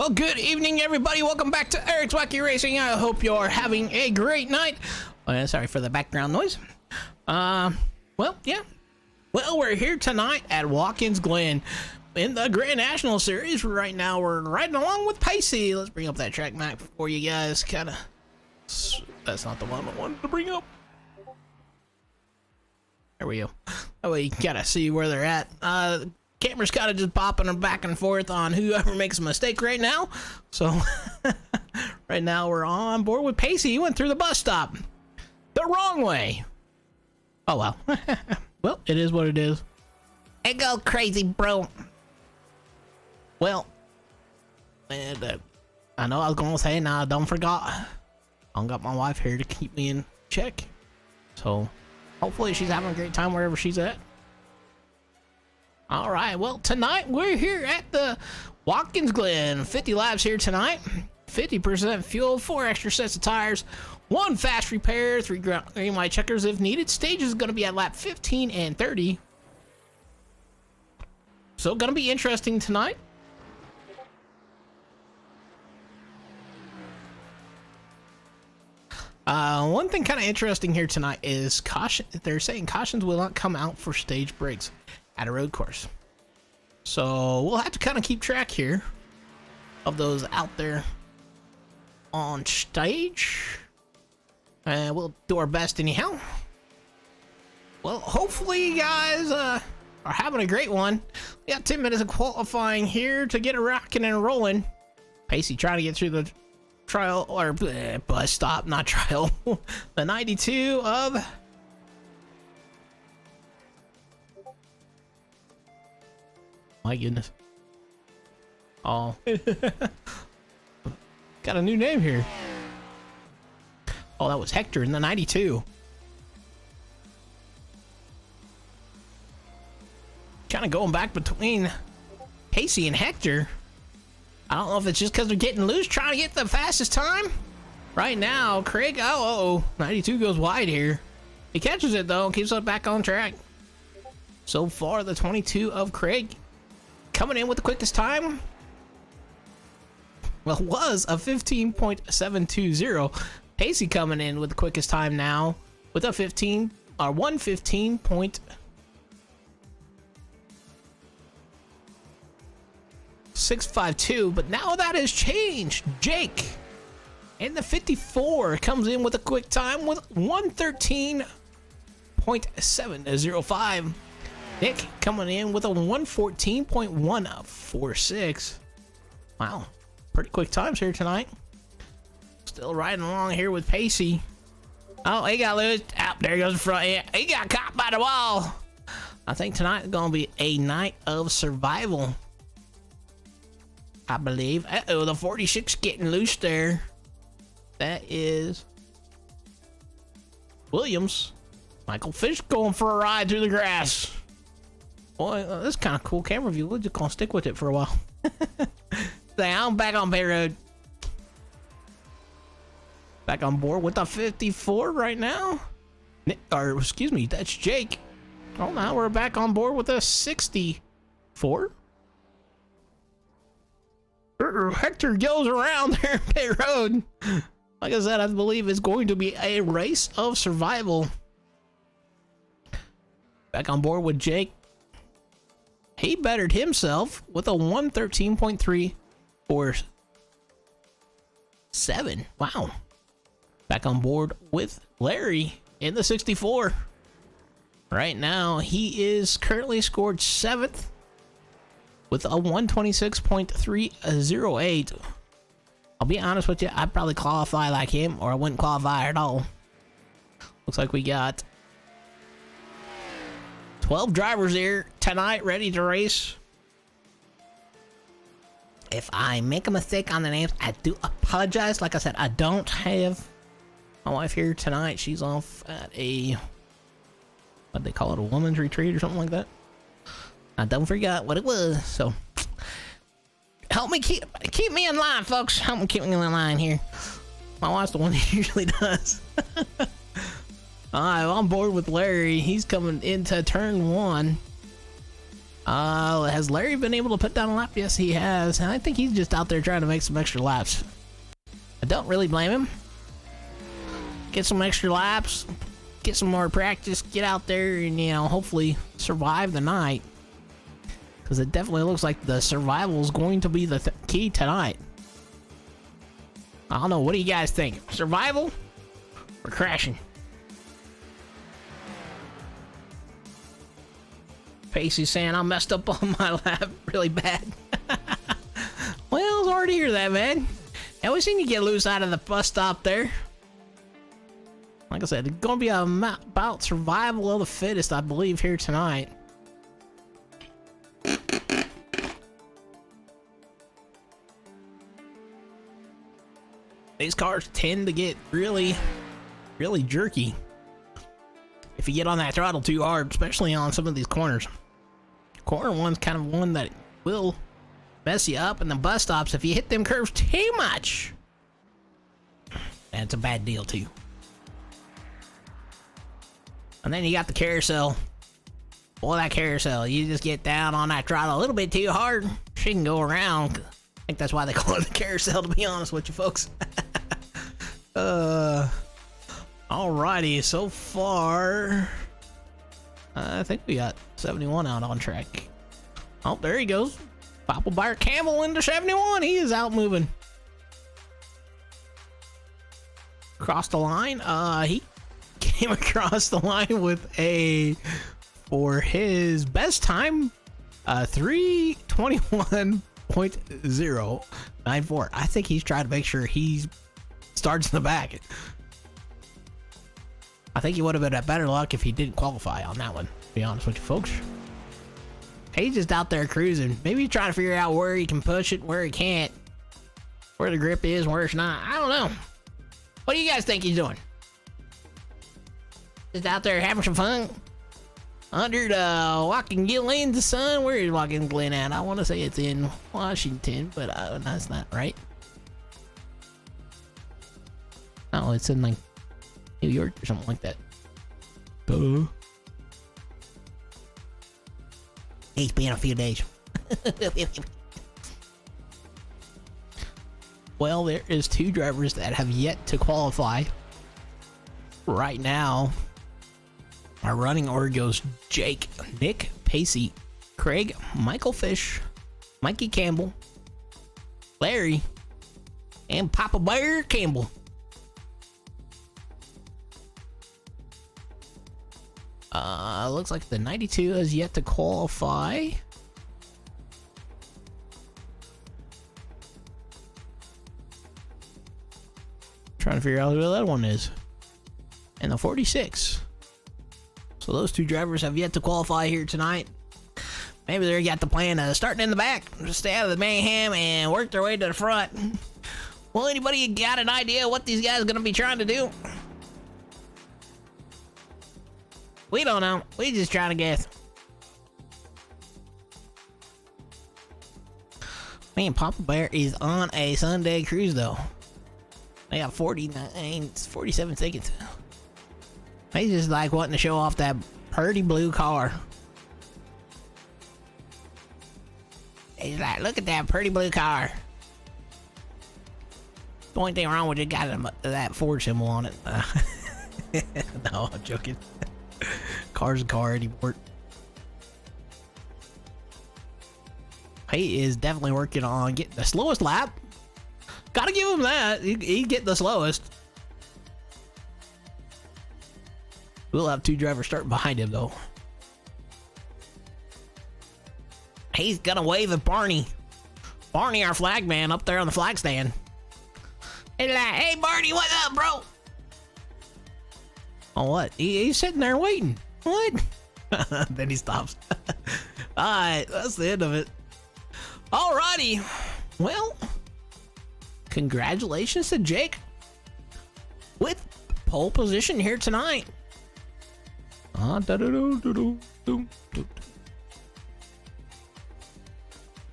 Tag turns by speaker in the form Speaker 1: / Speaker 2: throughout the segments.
Speaker 1: Well, good evening, everybody. Welcome back to Eric's Wacky Racing. I hope you're having a great night. Sorry for the background noise. Well, yeah. Well, we're here tonight at Watkins Glen in the Grand National Series. Right now, we're riding along with Pacey. Let's bring up that track map for you guys. Kind of. That's not the one I wanted to bring up. There we go. That way you can kind of see where they're at. Camera's kind of just popping them back and forth on whoever makes a mistake right now. So, right now we're on board with Pacey. He went through the bus stop the wrong way. Oh, well. Well, it is what it is. It go crazy, bro. Well, and I know I was going to say, now don't forget. I got my wife here to keep me in check. So, hopefully she's having a great time wherever she's at. All right, well, tonight we're here at the Watkins Glen. 50 laps here tonight. 50% fuel, 4 extra sets of tires, 1 fast repair, 3 green light checkers if needed. Stage is going to be at lap 15 and 30. So, going to be interesting tonight. One thing kind of interesting here tonight is caution. They're saying cautions will not come out for stage breaks at a road course. So we'll have to kind of keep track here of those out there on stage. And we'll do our best anyhow. Well, hopefully you guys are having a great one. We got 10 minutes of qualifying here to get it rocking and rolling. Pacey trying to get through the trial or bus stop, not trial. The 92 of my goodness. Oh. Got a new name here. Oh, that was Hector in the 92. Kind of going back between Pacey and Hector. I don't know if it's just because they're getting loose, trying to get the fastest time. Right now, Craig, oh, 92 goes wide here. He catches it, though, and keeps it back on track. So far, the 22 of Craig coming in with the quickest time. Well, was a 15.720. Pacey coming in with the quickest time now with a 115.652, but now that has changed. Jake in the 54 comes in with a quick time with 113.705. Nick coming in with a 114.146. Wow, pretty quick times here tonight. Still riding along here with Pacey. Oh, he got loose. Oh, there goes the front. Yeah, he got caught by the wall. I think tonight is going to be a night of survival, I believe. Uh-oh, the 46 getting loose there. That is Williams. Michael Fish going for a ride through the grass. Boy, this is kind of cool camera view. We're just going to stick with it for a while. I'm back on Bay Road. Back on board with the 54 right now. Or, excuse me, that's Jake. Oh, now we're back on board with a 64. Hector goes around there in Bay Road. Like I said, I believe it's going to be a race of survival. Back on board with Jake. He bettered himself with a 113.347. Wow. Back on board with Larry in the 64. Right now, he is currently scored 7th with a 126.308. I'll be honest with you, I'd probably qualify like him, or I wouldn't qualify at all. Looks like we got 12 drivers here tonight ready to race. If I make a mistake on the names, I do apologize. Like I said, I don't have my wife here tonight. She's off at a, what they call it, a woman's retreat or something like that. I don't forget what it was, so help me keep me in line, folks. Help me keep me in line here. My wife's the one that usually does. I'm on board with Larry. He's coming into turn 1. Has Larry been able to put down a lap? Yes, he has. And I think he's just out there trying to make some extra laps. I don't really blame him. Get some extra laps, get some more practice, get out there and, you know, hopefully survive the night. Because it definitely looks like the survival is going to be the key tonight. I don't know. What do you guys think? Survival or crashing? Pacey's saying I messed up on my lap really bad. Well, sorry to hear that, man. And we seen you get loose out of the bus stop there. Like I said, it's going to be about survival of the fittest, I believe, here tonight. These cars tend to get really, really jerky if you get on that throttle too hard, especially on some of these corners. Corner one's kind of one that will mess you up, and the bus stops, if you hit them curves too much, that's a bad deal too. And then you got the carousel. Boy, that carousel, you just get down on that throttle a little bit too hard, she can go around. I think that's why they call it the carousel, to be honest with you folks. Alrighty, so far, I think we got 71 out on track. Oh, there he goes. Papa Bear Campbell into 71. He is out moving. Across the line. He came across the line with for his best time, 3:21.094. I think he's trying to make sure he starts in the back. I think he would have been at better luck if he didn't qualify on that one, to be honest with you folks. He's just out there cruising. Maybe he's trying to figure out where he can push it, where he can't, where the grip is, where it's not. I don't know. What do you guys think he's doing? Just out there having some fun? Under the Wacky Glen, the sun. Where is Wacky Glen at? I want to say it's in Washington, but that's not right. Oh, it's in like New York or something like that. Duh. It's been a few days. Well, there is two drivers that have yet to qualify. Right now, our running order goes Jake, Nick, Pacey, Craig, Michael Fish, Mikey Campbell, Larry, and Papa Bear Campbell. Looks like the 92 has yet to qualify. Trying to figure out who that one is. And the 46. So those two drivers have yet to qualify here tonight. Maybe they got the plan of starting in the back, just stay out of the mayhem and work their way to the front. Well, anybody got an idea what these guys are going to be trying to do? We don't know. We just trying to guess. Man, Papa Bear is on a Sunday cruise though. They got 47 seconds. He's just like wanting to show off that pretty blue car. He's like, look at that pretty blue car. The only thing wrong with it got that Ford symbol on it. No, I'm joking. Car's a car anymore. He is definitely working on getting the slowest lap. Gotta give him that. He'd get the slowest. We'll have two drivers starting behind him though. He's gonna wave at Barney. Barney, our flag man, up there on the flag stand. He's like, hey Barney, what's up, bro? Oh, what? He's sitting there waiting. What? Then he stops. Alright, that's the end of it. Alrighty. Well, congratulations to Jake with pole position here tonight. Well,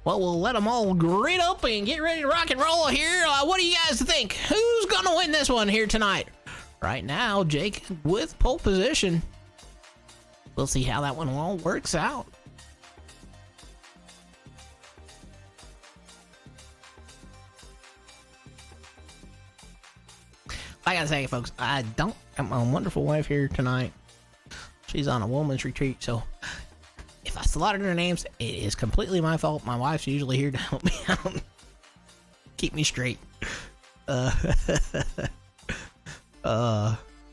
Speaker 1: we'll let them all grit up and get ready to rock and roll here. What do you guys think? Who's gonna win this one here tonight? Right now, Jake with pole position. We'll see how that one all works out. gotta say, folks, I don't have my wonderful wife here tonight. She's on a woman's retreat, so if I slaughtered her names, it is completely my fault. My wife's usually here to help me out, keep me straight. I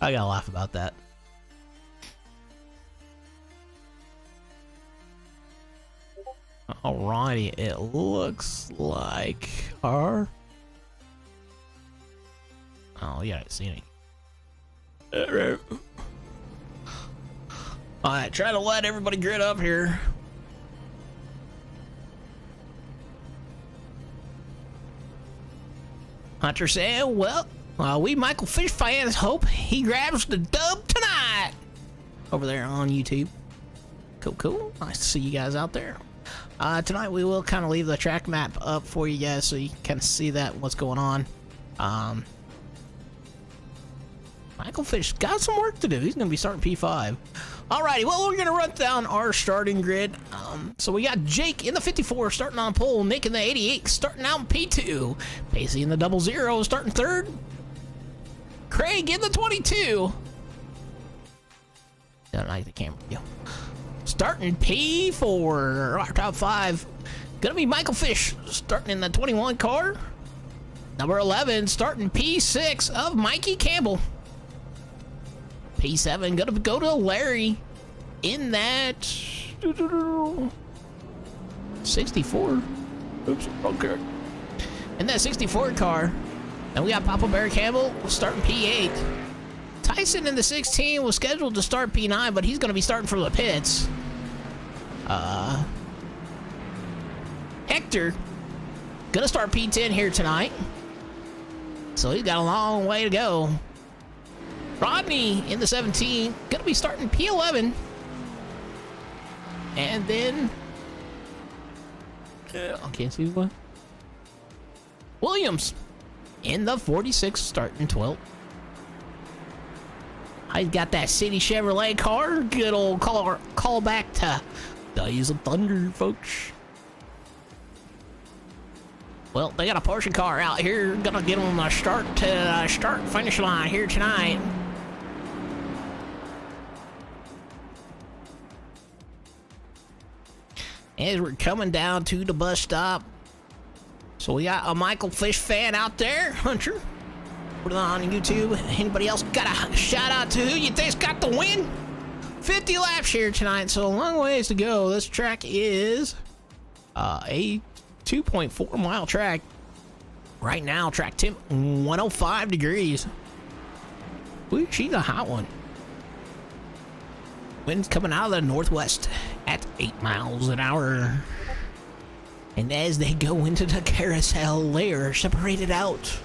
Speaker 1: gotta laugh about that. Alrighty, it looks like our... Oh, yeah, I didn't see any. Alright, try to let everybody grid up here. Hunter said, well, we Michael Fish fans hope he grabs the dub tonight. Over there on YouTube. Cool. Nice to see you guys out there. Tonight we will kind of leave the track map up for you guys so you can see that what's going on. Michael Fish got some work to do. He's going to be starting P5. Alrighty, well, we're going to run down our starting grid. So we got Jake in the 54 starting on pole. Nick in the 88 starting out in P2. Pacey in the 00 starting third. Craig in the 22. Don't like the camera. Yo. Starting P4. Our top 5. Going to be Michael Fish starting in the 21 car. Number 11 starting P6 of Mikey Campbell. P7 gonna go to Larry in that 64. Oops, okay. In that 64 car. And we got Papa Bear Campbell starting P8. Tyson in the 16 was scheduled to start P9, but he's gonna be starting from the pits. Hector gonna start P10 here tonight. So he's got a long way to go. Rodney in the 17, gonna be starting P11. And then... I can't see one. Williams in the 46, starting 12. I got that City Chevrolet car. Good old call back to Days of Thunder, folks. Well, they got a Porsche car out here. Gonna get them a start finish line here tonight. As we're coming down to the bus stop. So we got a Michael Fish fan out there, Hunter. Put it on YouTube. Anybody else got a shout out to who you think's got the win? 50 laps here tonight, so a long ways to go. This track is a 2.4 mile track. Right now, track temp 105 degrees. Ooh, she's a hot one. Wind's coming out of the northwest at 8 miles an hour. And as they go into the carousel, they are separated out.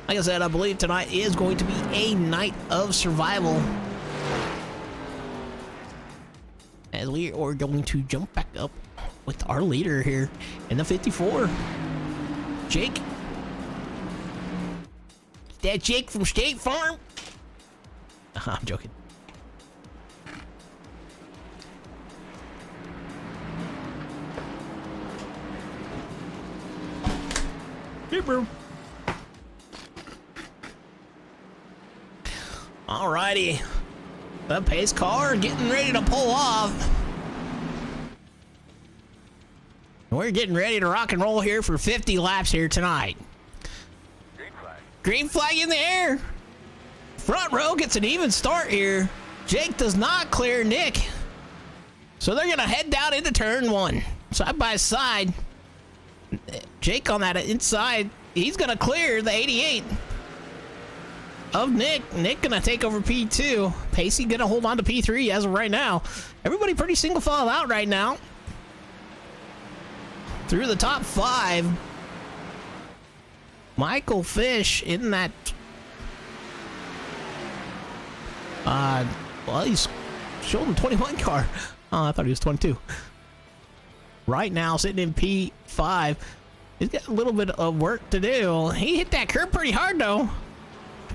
Speaker 1: Like I said, I believe tonight is going to be a night of survival. As we are going to jump back up with our leader here in the 54. Jake. Is that Jake from State Farm? I'm joking. Hey, bro. Alrighty. The pace car getting ready to pull off. We're getting ready to rock and roll here for 50 laps here tonight. Green flag. Green flag in the air. Front row gets an even start here. Jake does not clear Nick. So they're going to head down into turn 1. Side by side. Jake on that inside. He's going to clear the 88 of Nick. Nick going to take over P2. Pacey going to hold on to P3 as of right now. Everybody pretty single file out right now. Through the top 5. Michael Fish in that... well, he's showing 21 car. Oh, I thought he was 22. Right now, sitting in P5. He's got a little bit of work to do. He hit that curb pretty hard, though.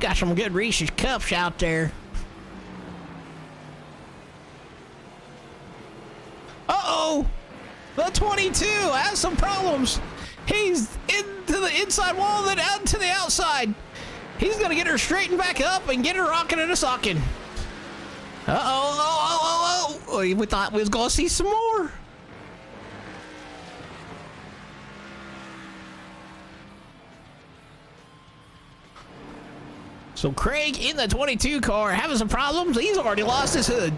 Speaker 1: Got some good Reese's Cups out there. Uh-oh! The 22 has some problems. He's into the inside wall, then out to the outside. He's gonna get her straightened back up and get her rocking and a socking. Uh-oh. We thought we was gonna see some more. So Craig in the 22 car having some problems. He's already lost his hood.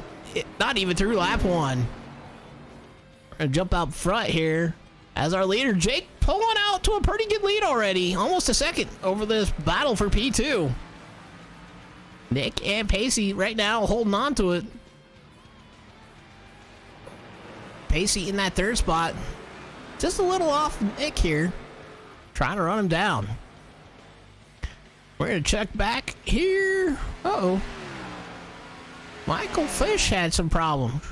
Speaker 1: Not even through lap 1. We're gonna jump out front here as our leader Jake pulling out to a pretty good lead already. Almost a second over this battle for P2. Nick and Pacey right now holding on to it. Pacey in that 3rd spot. Just a little off Nick here. Trying to run him down. We're going to check back here. Uh-oh. Michael Fish had some problems.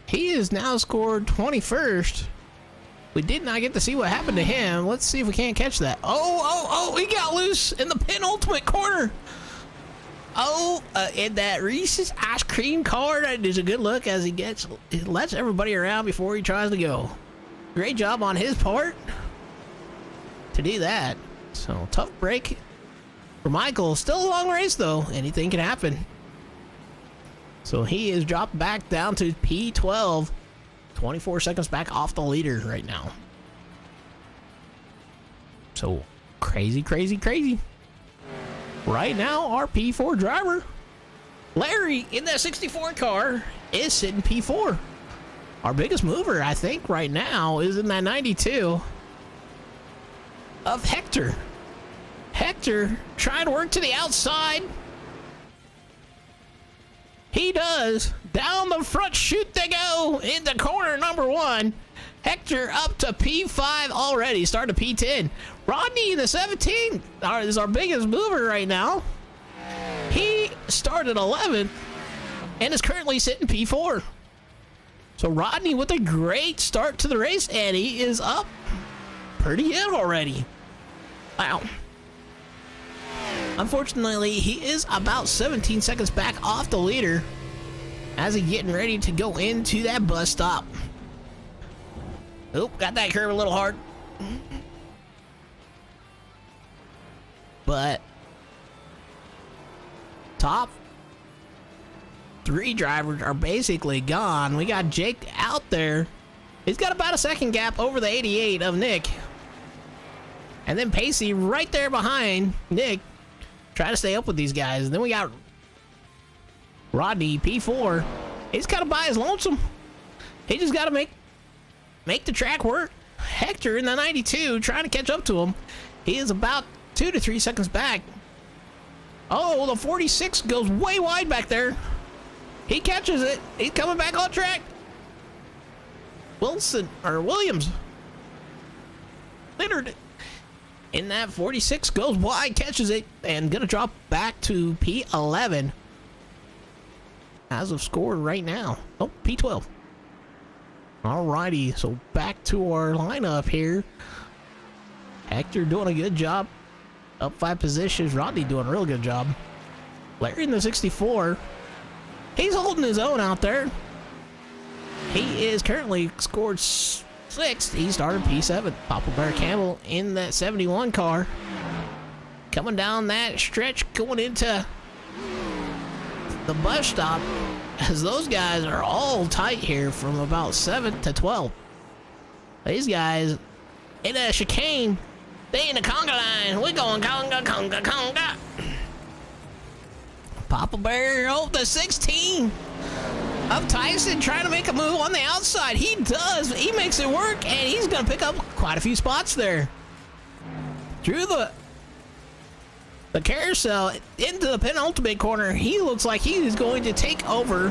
Speaker 1: He is now scored 21st. We did not get to see what happened to him. Let's see if we can't catch that. Oh, he got loose in the penultimate corner. And that Reese's ice cream car, that is a good look as he lets everybody around before he tries to go. Great job on his part to do that. So, tough break for Michael. Still a long race, though. Anything can happen. So, he is dropped back down to P12. 24 seconds back off the leader right now. So, crazy. Right now, our P4 driver, Larry, in that 64 car, is sitting P4. Our biggest mover, I think, right now is in that 92 of Hector. Hector trying to work to the outside. He does. Down the front chute they go into corner number 1. Hector up to P5 already. Starting to P10. Rodney in the 17 is our biggest mover right now. He started 11th and is currently sitting P4. So Rodney with a great start to the race, and he is up pretty good already. Wow. Unfortunately, he is about 17 seconds back off the leader as he's getting ready to go into that bus stop. Oop, got that curve a little hard. But top 3 drivers are basically gone. We got Jake out there. He's got about a second gap over the 88 of Nick. And then Pacey right there behind Nick. Try to stay up with these guys. And then we got Rodney, P4. He's kind of by his lonesome. He just got to make the track work. Hector in the 92 trying to catch up to him. He is about 2 to 3 seconds back. Oh, the 46 goes way wide back there. He catches it. He's coming back on track. Williams. Leonard in that 46 goes wide, catches it, and gonna drop back to P11 as of score right now. Oh, P12. Alrighty, so back to our lineup here. Hector doing a good job. Up 5 positions. Rodney doing a real good job. Larry in the 64. He's holding his own out there. He is currently scored 6th. He started P7. Papa Bear Campbell in that 71 car. Coming down that stretch, going into the bus stop, as those guys are all tight here from about 7th to 12th. These guys in a chicane, they in the conga line. We're going conga. Papa Bear, the 16 of Tyson trying to make a move on the outside. He does. He makes it work, and he's going to pick up quite a few spots there. Through the carousel into the penultimate corner. He looks like he is going to take over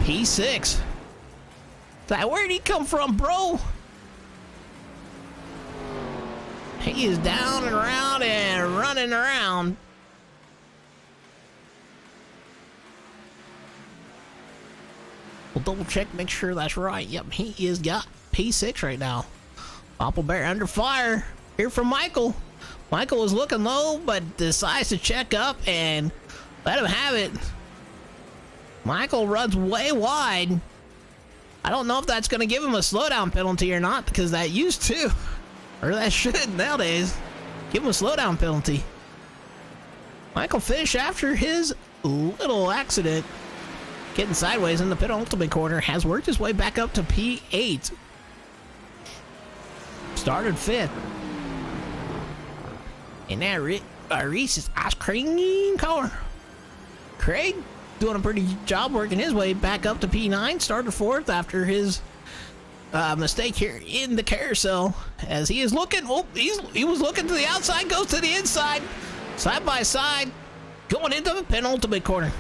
Speaker 1: P6. Where'd he come from, bro? He is down and around and running around. We'll double check, make sure that's right. Yep, he is got P6 right now. Papa Bear under fire here from Michael. Michael is looking low, but decides to check up and let him have it. Michael runs way wide. I don't know if that's going to give him a slowdown penalty or not, because that used to, or that should nowadays, give him a slowdown penalty. Michael Fish, after his little accident getting sideways in the penultimate corner, has worked his way back up to P8. Started 5th. And now Reese's ice cream car. Craig doing a pretty job working his way back up to P9. Started 4th after his mistake here in the carousel. As he is looking, he was looking to the outside, goes to the inside. Side by side, going into the penultimate corner.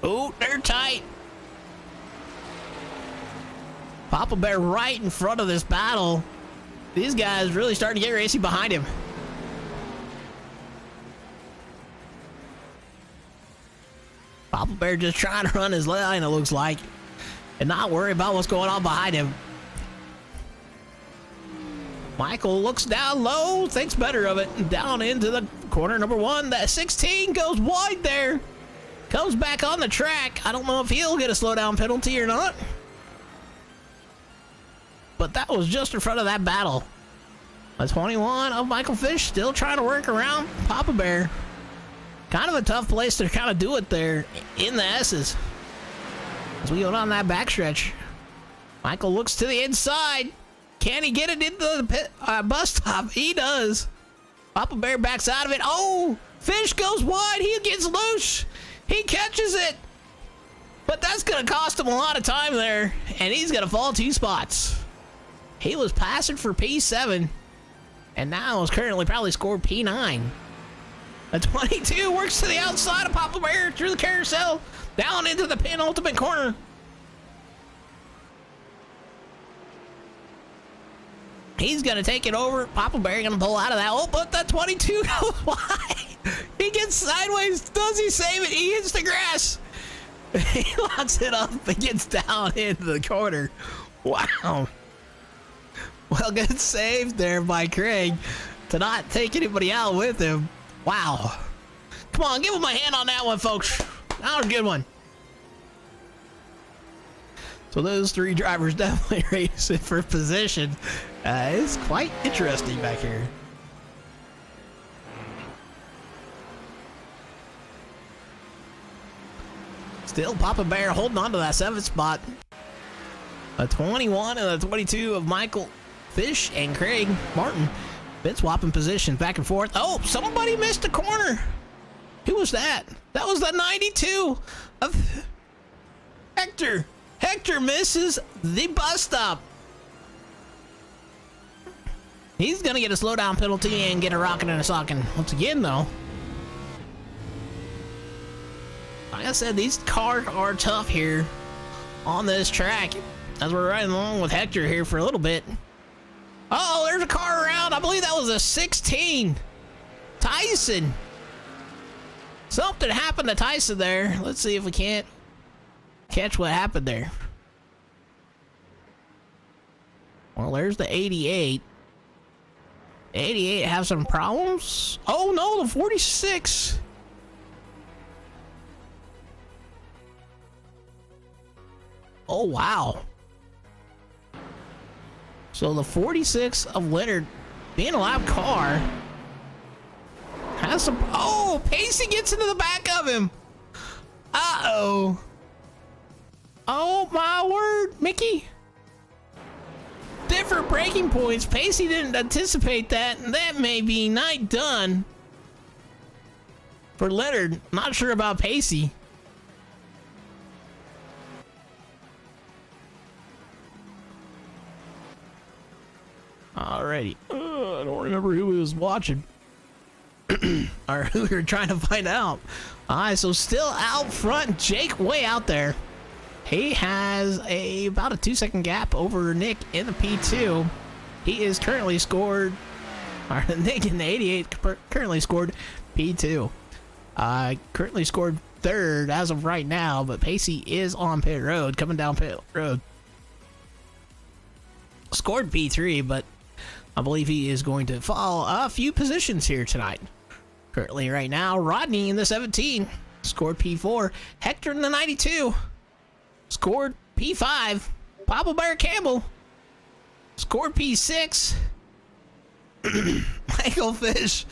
Speaker 1: Oh, they're tight. Papa Bear right in front of this battle. These guys really starting to get racy behind him. Papa Bear just trying to run his line, it looks like, and not worry about what's going on behind him. Michael looks down low, thinks better of it, down into the corner number 1. That 16 goes wide there. Comes back on the track. I don't know if he'll get a slowdown penalty or not. But that was just in front of that battle. A 21 of Michael Fish still trying to work around Papa Bear. Kind of a tough place to kind of do it there in the S's. As we go down that backstretch, Michael looks to the inside. Can he get it into the bus stop? He does. Papa Bear backs out of it. Oh, Fish goes wide. He gets loose. He catches it. But that's going to cost him a lot of time there. And he's going to fall 2 spots. He was passing for P7. And now is currently probably scored P9. A 22 works to the outside of Papa Bear through the carousel. Down into the penultimate corner. He's going to take it over. Papa Bear going to pull out of that. Oh, but that 22 goes wide. He gets sideways. Does he save it? He hits the grass. He locks it up and gets down into the corner. Wow. Well, good save there by Craig to not take anybody out with him. Wow. Come on, give him a hand on that one, folks. That was a good one. So those 3 drivers definitely racing for position. It's quite interesting back here. Still Papa Bear holding on to that 7th spot. A 21 and a 22 of Michael Fish and Craig Martin. Bit swapping position back and forth. Oh, somebody missed a corner. Who was that? That was the 92 of Hector. Hector misses the bus stop. He's going to get a slowdown penalty and get a rocking and a socking once again, though. Like I said, these cars are tough here on this track as we're riding along with Hector here for a little bit. Oh, there's a car around. I believe that was a 16. Tyson. Something happened to Tyson there. Let's see if we can't catch what happened there. Well, there's the 88. 88 have some problems. Oh no, the 46. Oh wow. So the 46 of Leonard, being a lap car, has some. Oh, Pacey gets into the back of him. Uh-oh. Oh my word, Mickey. Different braking points. Pacey didn't anticipate that, and that may be night done for Leonard. Not sure about Pacey. Alrighty. I don't remember who was watching. Or who we were trying to find out. Alright, so still out front. Jake way out there. He has about a 2-second gap over Nick in the P2. He is currently scored, or Nick in the 88 currently scored P2. Currently scored 3rd as of right now, but Pacey is on pit road, coming down pit road. Scored P3, but I believe he is going to fall a few positions here tonight. Currently right now, Rodney in the 17 scored P4. Hector in the 92 scored P5. Papa Bear Campbell scored P6. Michael Fish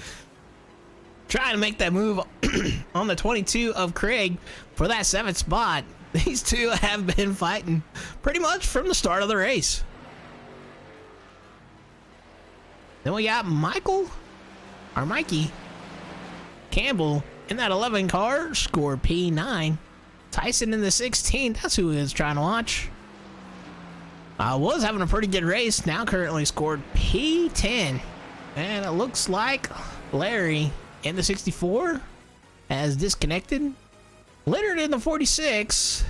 Speaker 1: trying to make that move on the 22 of Craig for that 7th spot. These two have been fighting pretty much from the start of the race. Then we got Mikey Campbell in that 11 car, scored P9. Tyson in the 16, that's who is trying to watch. Was having a pretty good race, now currently scored P10. And it looks like Larry in the 64 has disconnected. Leonard in the 46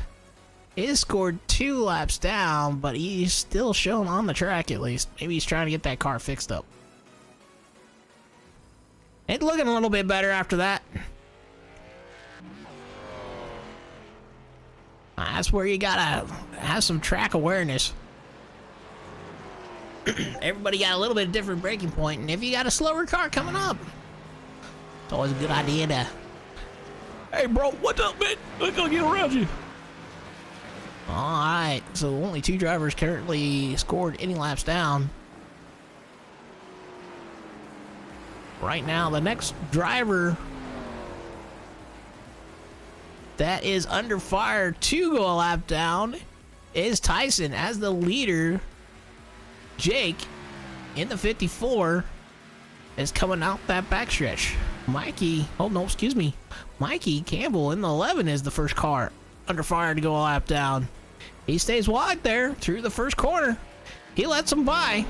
Speaker 1: is scored 2 laps down, but he's still shown on the track at least. Maybe he's trying to get that car fixed up. It's looking a little bit better after that. That's where you gotta have some track awareness. Everybody got a little bit different braking point, and if you got a slower car coming up, it's always a good idea to, hey bro, what's up, man? I'm gonna get around you. Alright, so only 2 drivers currently scored any laps down. Right now, the next driver that is under fire to go a lap down is Tyson. As the leader, Jake in the 54 is coming out that backstretch. Mikey Campbell in the 11 is the first car under fire to go a lap down. He stays wide there through the first corner. He lets him by.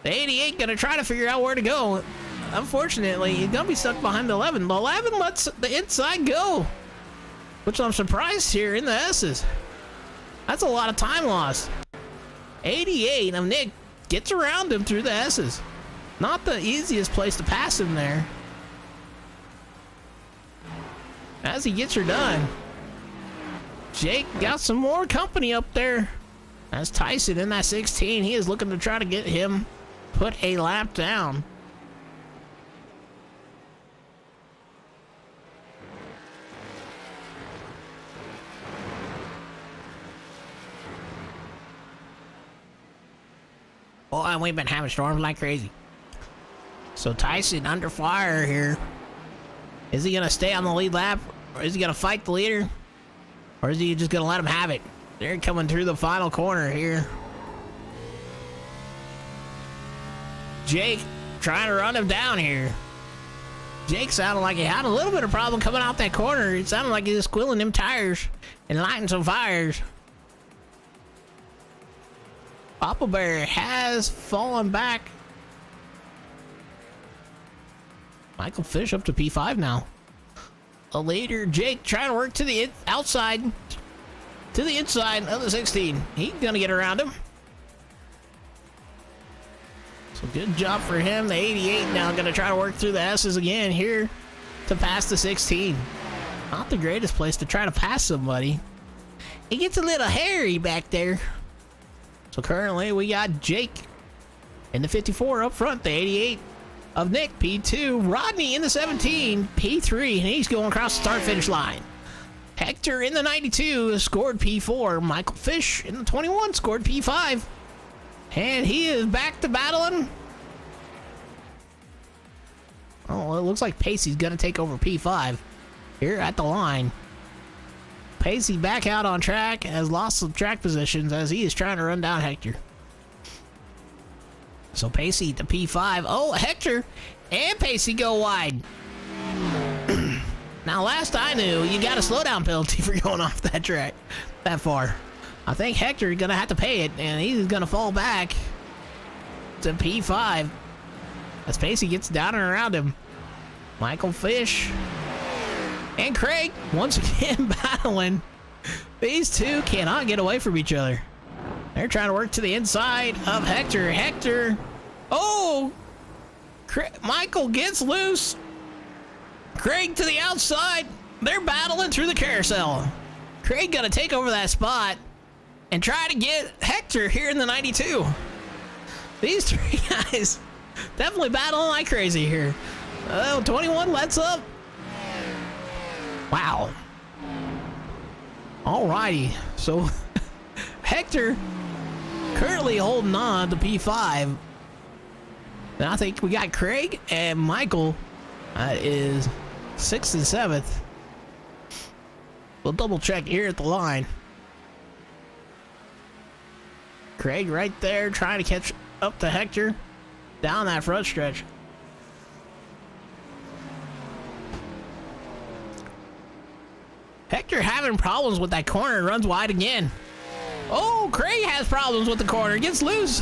Speaker 1: The 88 gonna try to figure out where to go. Unfortunately, he's gonna be stuck behind the 11. The 11 lets the inside go, which I'm surprised here in the S's. That's a lot of time lost. 88 of Nick gets around him through the S's. Not the easiest place to pass him there. As he gets her done, Jake got some more company up there. That's Tyson in that 16. He is looking to try to get him put a lap down. Oh, and we've been having storms like crazy. So Tyson under fire here. Is he going to stay on the lead lap? Or is he going to fight the leader? Or is he just going to let him have it? They're coming through the final corner here. Jake trying to run him down here. Jake sounded like he had a little bit of problem coming out that corner. It sounded like he was squealing them tires and lighting some fires. Papa Bear has fallen back. Michael Fish up to P5 now. A later Jake trying to work to the outside, to the inside of the 16. He's gonna get around him. So good job for him. The 88 now gonna try to work through the S's again here to pass the 16. Not the greatest place to try to pass somebody. It gets a little hairy back there. So currently we got Jake in the 54 up front, the 88 of Nick, P2, Rodney in the 17, P3, and he's going across the start-finish line. Hector in the 92 scored P4, Michael Fish in the 21 scored P5, and he is back to battling. Oh, it looks like Pacey's gonna take over P5 here at the line. Pacey back out on track, has lost some track positions as he is trying to run down Hector. So Pacey to P5. Oh, Hector and Pacey go wide. Now, last I knew, you got a slowdown penalty for going off that track that far. I think Hector is going to have to pay it, and he's going to fall back to P5 as Pacey gets down and around him. Michael Fish and Craig once again battling. These two cannot get away from each other. They're trying to work to the inside of Hector. Hector, oh, Michael gets loose. Craig to the outside. They're battling through the carousel. Craig got to take over that spot and try to get Hector here in the 92. These three guys definitely battling like crazy here. 21 lets up. Wow. Alrighty, so Hector currently holding on to P5. And I think we got Craig and Michael. That is 6th and 7th. We'll double check here at the line. Craig right there trying to catch up to Hector down that front stretch. Hector having problems with that corner and runs wide again. Oh, Craig has problems with the corner. Gets loose.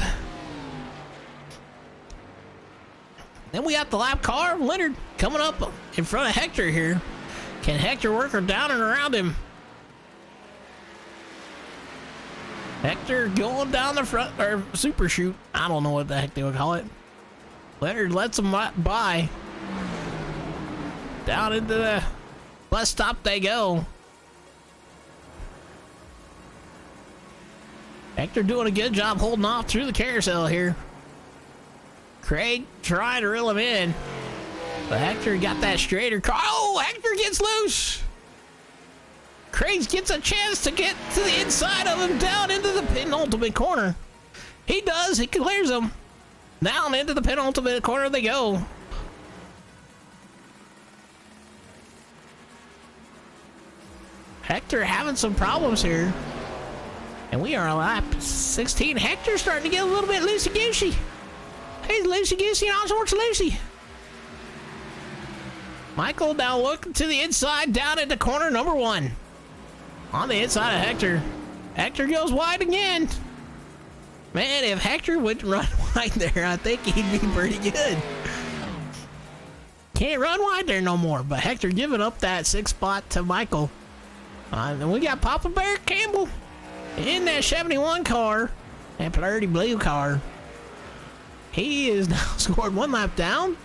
Speaker 1: Then we got the lap car. Leonard coming up in front of Hector here. Can Hector work her down and around him? Hector going down the front, or super shoot. I don't know what the heck they would call it. Leonard lets him by. Down into the bus stop they go. Hector doing a good job holding off through the carousel here. Craig trying to reel him in. But Hector got that straighter car. Oh, Hector gets loose. Craig gets a chance to get to the inside of him down into the penultimate corner. He does. He clears him. Down into the penultimate corner they go. Hector having some problems here. And we are on lap 16. Hector's starting to get a little bit loosey-goosey. He's loosey-goosey and all sorts of loosey. Michael now looking to the inside, down into corner number 1. On the inside of Hector. Hector goes wide again. Man, if Hector would run wide there, I think he'd be pretty good. Can't run wide there no more, but Hector giving up that 6th spot to Michael. Then we got Papa Bear Campbell in that 71 car, that flirty blue car. He is now scored 1 lap down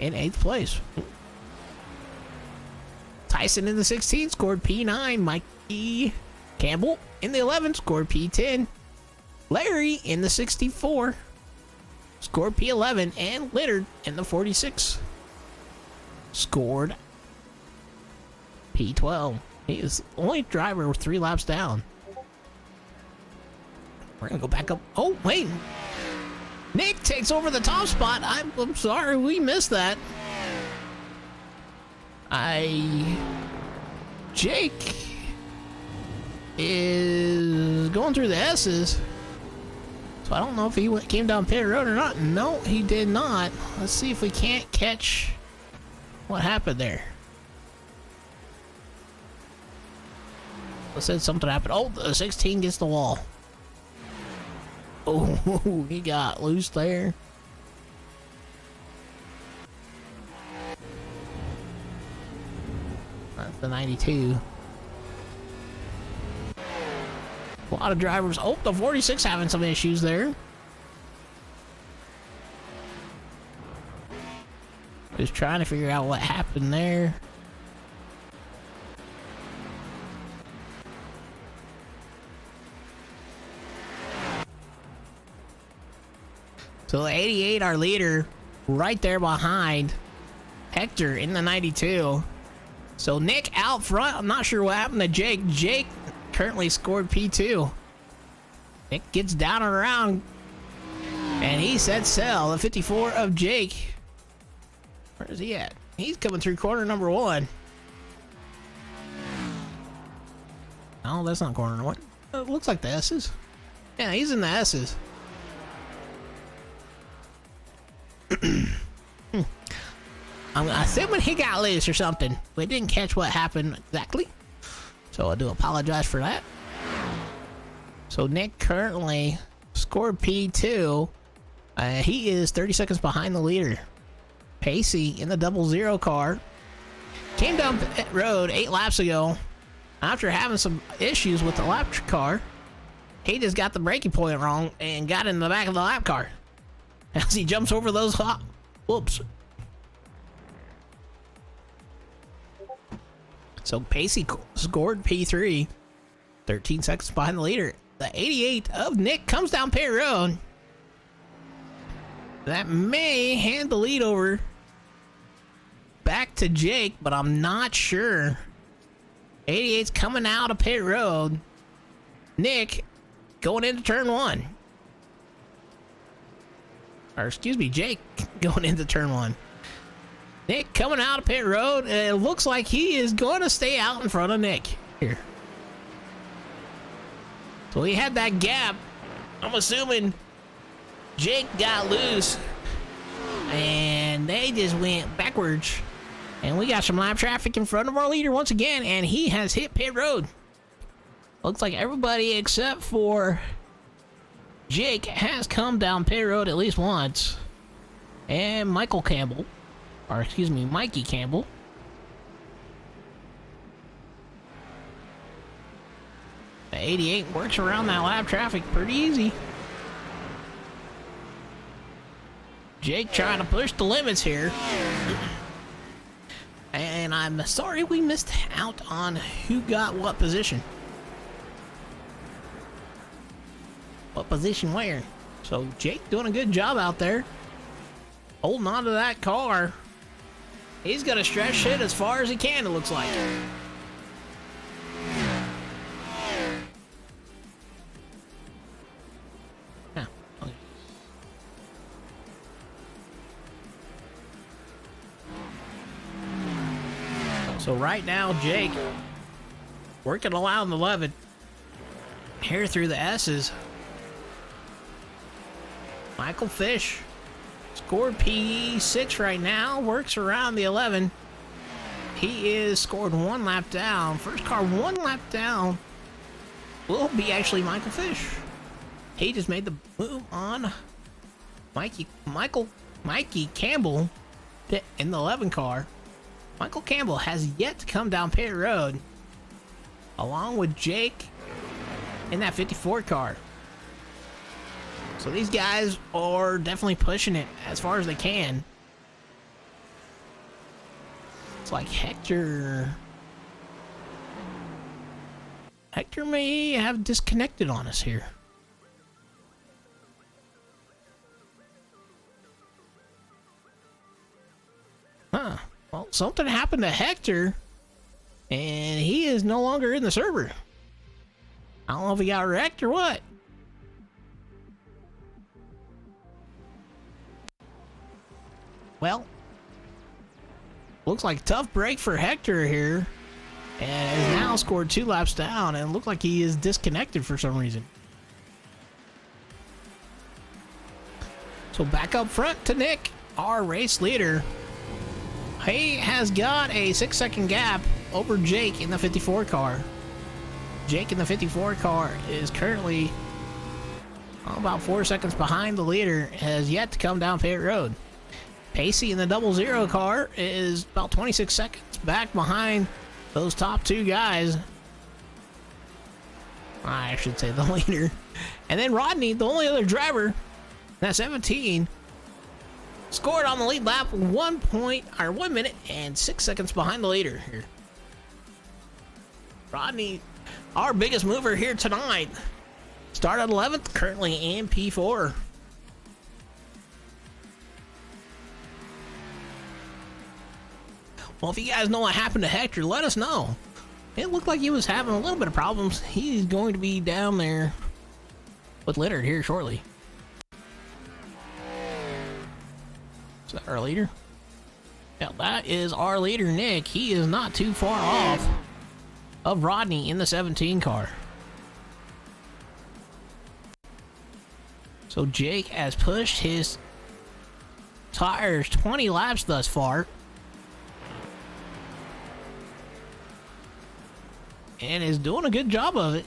Speaker 1: in 8th place. Tyson in the 16 scored P9. Mikey Campbell in the 11 scored P10. Larry in the 64 scored P11. And Leonard in the 46 scored P12. He is the only driver with 3 laps down. We're going to go back up. Oh, wait. Nick takes over the top spot. I'm sorry, we missed that. Jake is going through the S's. So I don't know if he came down pit road or not. No, he did not. Let's see if we can't catch what happened there. Let's say something happened. Oh, the 16 gets the wall. Oh, he got loose there. That's the 92. A lot of drivers. Oh, the 46 having some issues there. Just trying to figure out what happened there. So the 88, our leader, right there behind Hector in the 92. So Nick out front. I'm not sure what happened to Jake. Jake currently scored P2. Nick gets down and around, and he sets sail. The 54 of Jake. Where is he at? He's coming through corner number 1. No, that's not corner 1. It looks like the S's. Yeah, he's in the S's. I'm assuming he got loose or something. We didn't catch what happened exactly, so I do apologize for that. So Nick currently scored P2. He is 30 seconds behind the leader. Pacey in the 00 car came down pit road 8 laps ago after having some issues with the lap car. He just got the braking point wrong and got in the back of the lap car as he jumps over those whoops. So Pacey scored P3, 13 seconds behind the leader. The 88 of Nick comes down pit road. That may hand the lead over back to Jake, but I'm not sure. 88's coming out of pit road. Nick going into turn 1. or excuse me, Jake going into turn 1. Nick coming out of pit road. It looks like he is going to stay out in front of Nick here. So he had that gap. I'm assuming Jake got loose and they just went backwards. And we got some lap traffic in front of our leader once again, and he has hit pit road. Looks like everybody except for Jake has come down pit road at least once. And Michael Campbell, or excuse me, Mikey Campbell. The 88 works around that lap traffic pretty easy. Jake trying to push the limits here. And I'm sorry we missed out on who got what position. What position where? So Jake doing a good job out there. Holding on to that car. He's gonna stretch it as far as he can, it looks like. Yeah. Okay. So right now, Jake working around the 11 here through the S's. Michael Fish scored P6 right now, works around the 11. He is scored 1 lap down. First car 1 lap down will be actually Michael Fish. He just made the move on Mikey Campbell in the 11 car. Michael Campbell has yet to come down pit road, along with Jake in that 54 car. So these guys are definitely pushing it as far as they can. It's like Hector may have disconnected on us here. Huh. Well, something happened to Hector, and he is no longer in the server. I don't know if he got wrecked or what. Well, looks like a tough break for Hector here, and has now scored 2 laps down, and looked like he is disconnected for some reason. So back up front to Nick, our race leader. He has got a 6-second gap over Jake in the 54 car. Jake in the 54 car is currently about 4 seconds behind the leader, has yet to come down pit road. Pacey in the 00 car is about 26 seconds back behind those top 2 guys. I should say the leader. And then Rodney, the only other driver, that 17, scored on the lead lap 1 minute and 6 seconds behind the leader here. Rodney, our biggest mover here tonight, started 11th, currently in P4. Well, if you guys know what happened to Hector, let us know. It looked like he was having a little bit of problems. He's going to be down there with Leonard here shortly. Is that our leader? Yeah, that is our leader, Nick. He is not too far off of Rodney in the 17 car. So Jake has pushed his tires 20 laps thus far, and is doing a good job of it.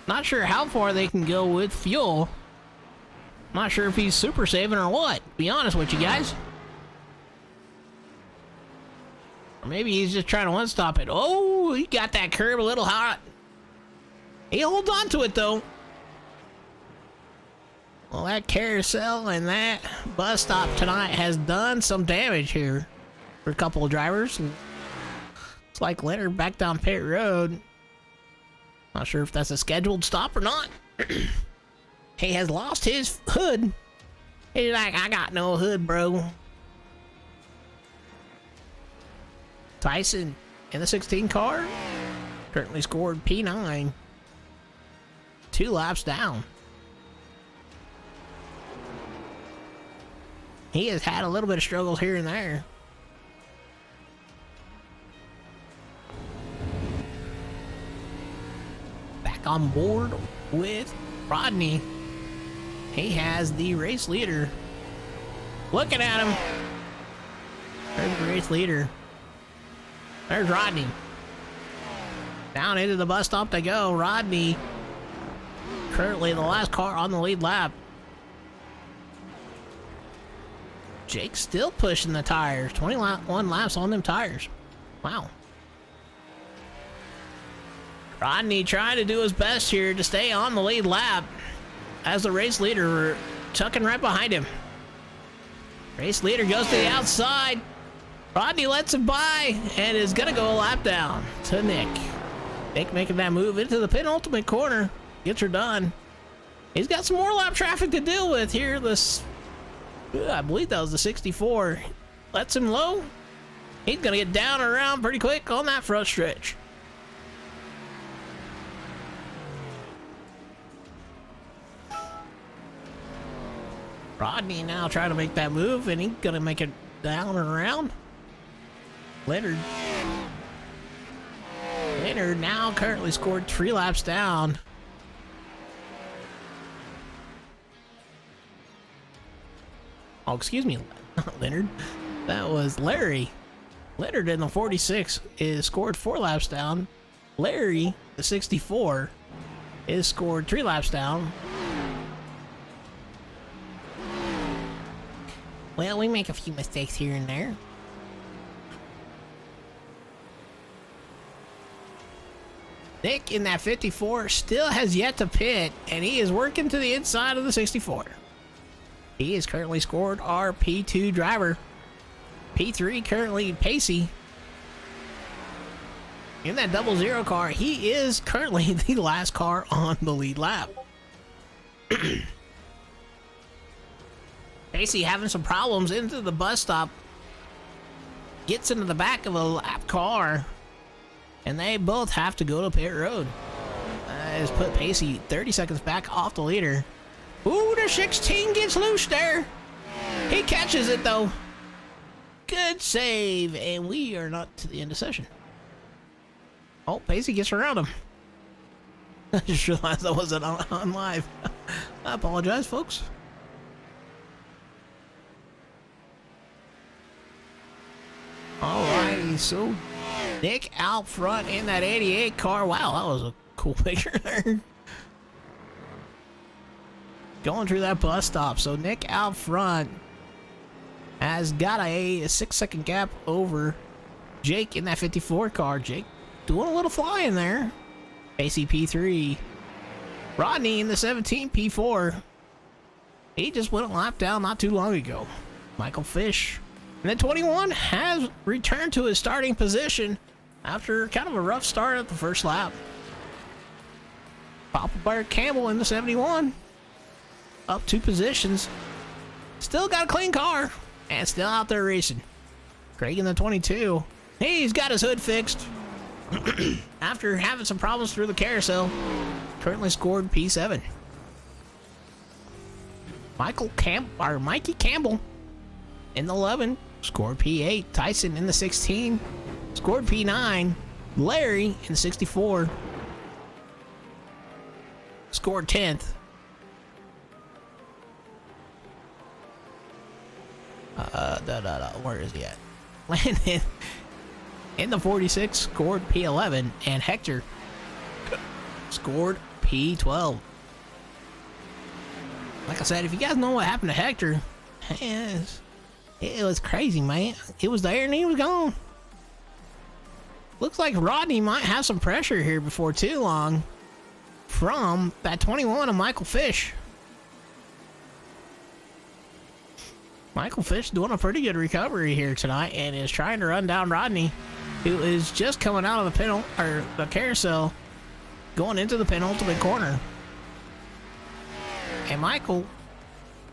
Speaker 1: Not sure how far they can go with fuel. Not sure if he's super saving or what, to be honest with you guys. Or maybe he's just trying to one-stop it. Oh, he got that curb a little hot. He holds on to it, though. Well, that carousel and that bus stop tonight has done some damage here for a couple of drivers. It's like Leonard back down pit road. Not sure if that's a scheduled stop or not. He has lost his hood. He's like, I got no hood, bro. Tyson in the 16 car currently scored P9. 2 laps down. He has had a little bit of struggles here and there. Back on board with Rodney. He has the race leader. Looking at him. There's the race leader. There's Rodney. Down into the bus stop they go. Rodney, currently the last car on the lead lap. Jake still pushing the tires. 21 laps on them tires. Wow. Rodney trying to do his best here to stay on the lead lap as the race leader tucking right behind him. Race leader goes to the outside. Rodney lets him by and is going to go a lap down to Nick. Nick making that move into the penultimate corner. Gets her done. He's got some more lap traffic to deal with here. I believe that was the 64. Lets him low. He's going to get down and around pretty quick on that front stretch. Rodney now trying to make that move, and he's going to make it down and around. Leonard now currently scored 3 laps down. Oh, excuse me, not Leonard. That was Larry. Leonard in the 46 is scored 4 laps down. Larry, the 64, is scored 3 laps down. Well, we make a few mistakes here and there. Nick in that 54 still has yet to pit, and he is working to the inside of the 64. He is currently scored our P2 driver. P3 currently Pacey. In that 00 car, he is currently the last car on the lead lap. Pacey having some problems into the bus stop. Gets into the back of a lap car. And they both have to go to pit road. Has put Pacey 30 seconds back off the leader. Ooh, the 16 gets loose there. He catches it though. Good save. And we are not to the end of session. Oh, Pacey gets around him. I just realized I wasn't on live. I apologize, folks. Alrighty, so Nick out front in that 88 car. Wow, that was a cool picture there. Going through that bus stop. So Nick out front has got a 6-second gap over Jake in that 54 car. Jake doing a little flying there. Pacey P3. Rodney in the 17 P4. He just went a lap down not too long ago. Michael Fish. And then 21 has returned to his starting position after kind of a rough start at the first lap. Papa Bear Campbell in the 71. Up 2 positions. Still got a clean car. And still out there racing. Craig in the 22. He's got his hood fixed. After having some problems through the carousel. Currently scored P7. Mikey Campbell in the 11. Scored P8. Tyson in the 16. Scored P9. Larry in the 64. Scored 10th. Where is he at? Landon in the 46 scored P11, and Hector scored P12. Like I said, if you guys know what happened to Hector, it was crazy, man. It was there and he was gone. Looks like Rodney might have some pressure here before too long from that 21 of Michael Fish. Michael Fish doing a pretty good recovery here tonight and is trying to run down Rodney, who is just coming out of the carousel, going into the penultimate corner. And Michael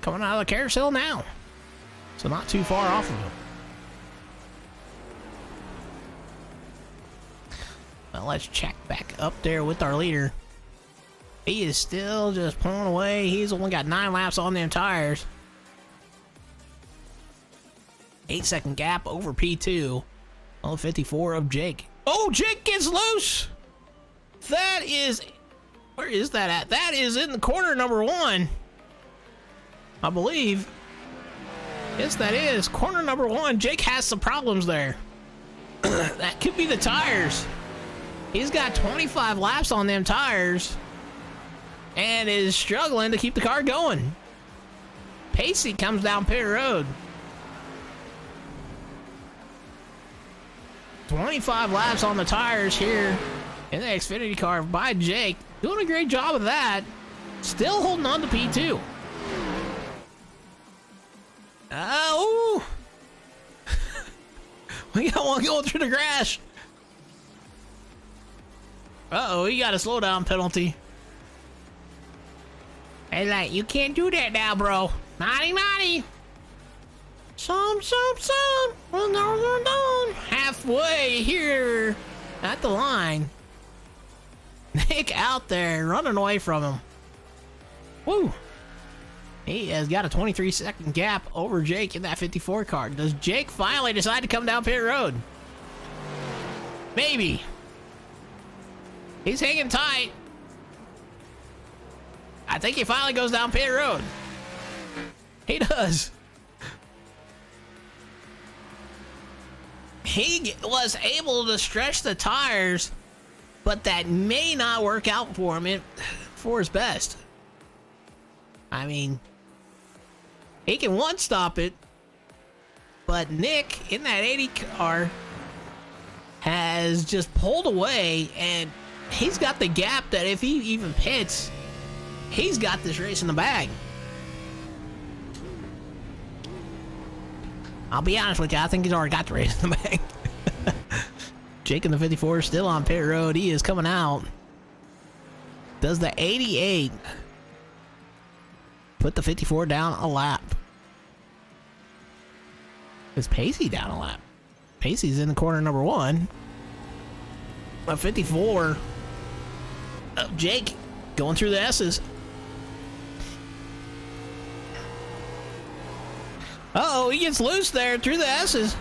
Speaker 1: coming out of the carousel now, so not too far off of him. Well, let's check back up there with our leader. He is still just pulling away. He's only got 9 laps on them tires. 8-second gap over P2 on the 54 of Jake. Oh, Jake gets loose. That is, where is that at? That is in the corner number 1, I believe. Yes, that is corner number 1. Jake has some problems there. That could be the tires. He's got 25 laps on them tires and is struggling to keep the car going. Pacey comes down pit road. 25 laps on the tires here in the Xfinity car by Jake. Doing a great job of that. Still holding on to P2. Oh! We got one going through the grass. Uh-oh, he got a slowdown penalty. Hey, like, you can't do that now, bro. Naughty. Some. Well, no. Halfway here at the line. Nick out there running away from him. Woo. He has got a 23-second gap over Jake in that 54 car. Does Jake finally decide to come down pit road? Maybe. He's hanging tight. I think he finally goes down pit road. He does. He was able to stretch the tires, but that may not work out for him for his best. I mean, he can one-stop it, but Nick in that 80 car has just pulled away, and he's got the gap that if he even pits, he's got this race in the bag. I'll be honest with you, I think he's already got the race in the bag. Jake in the 54 is still on pit road. He is coming out. Does the 88 put the 54 down a lap? Is Pacey down a lap? Pacey's in the corner number 1. A 54 of Jake going through the S's. Uh-oh, he gets loose there through the S's.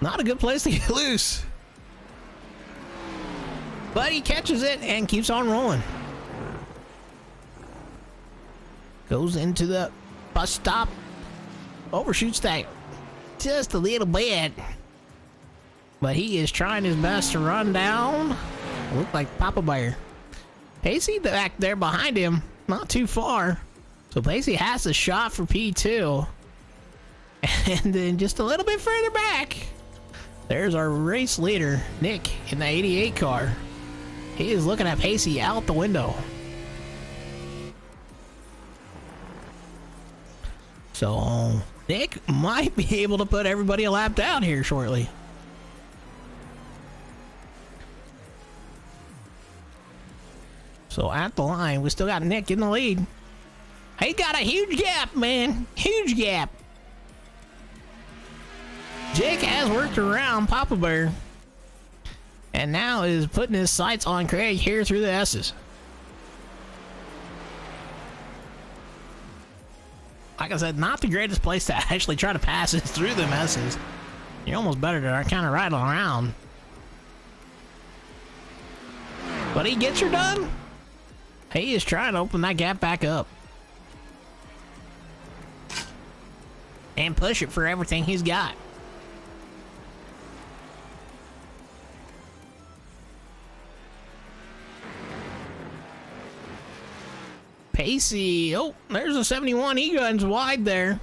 Speaker 1: Not a good place to get loose. But he catches it and keeps on rolling. Goes into the bus stop. Overshoots that just a little bit. But he is trying his best to run down. Look like Papa Bear. Pacey back there behind him. Not too far. So Pacey has a shot for P2. And then just a little bit further back, there's our race leader, Nick, in the 88 car. He is looking at Pacey out the window. So Nick might be able to put everybody a lap down here shortly. So at the line, we still got Nick in the lead. He got a huge gap, man. Huge gap. Jake has worked around Papa Bear and now is putting his sights on Craig here through the S's. Like I said, not the greatest place to actually try to pass is through them S's. You're almost better to kind of ride around. But he gets her done. He is trying to open that gap back up and push it for everything he's got. Pacey, oh, there's a 71 E-Guns wide there.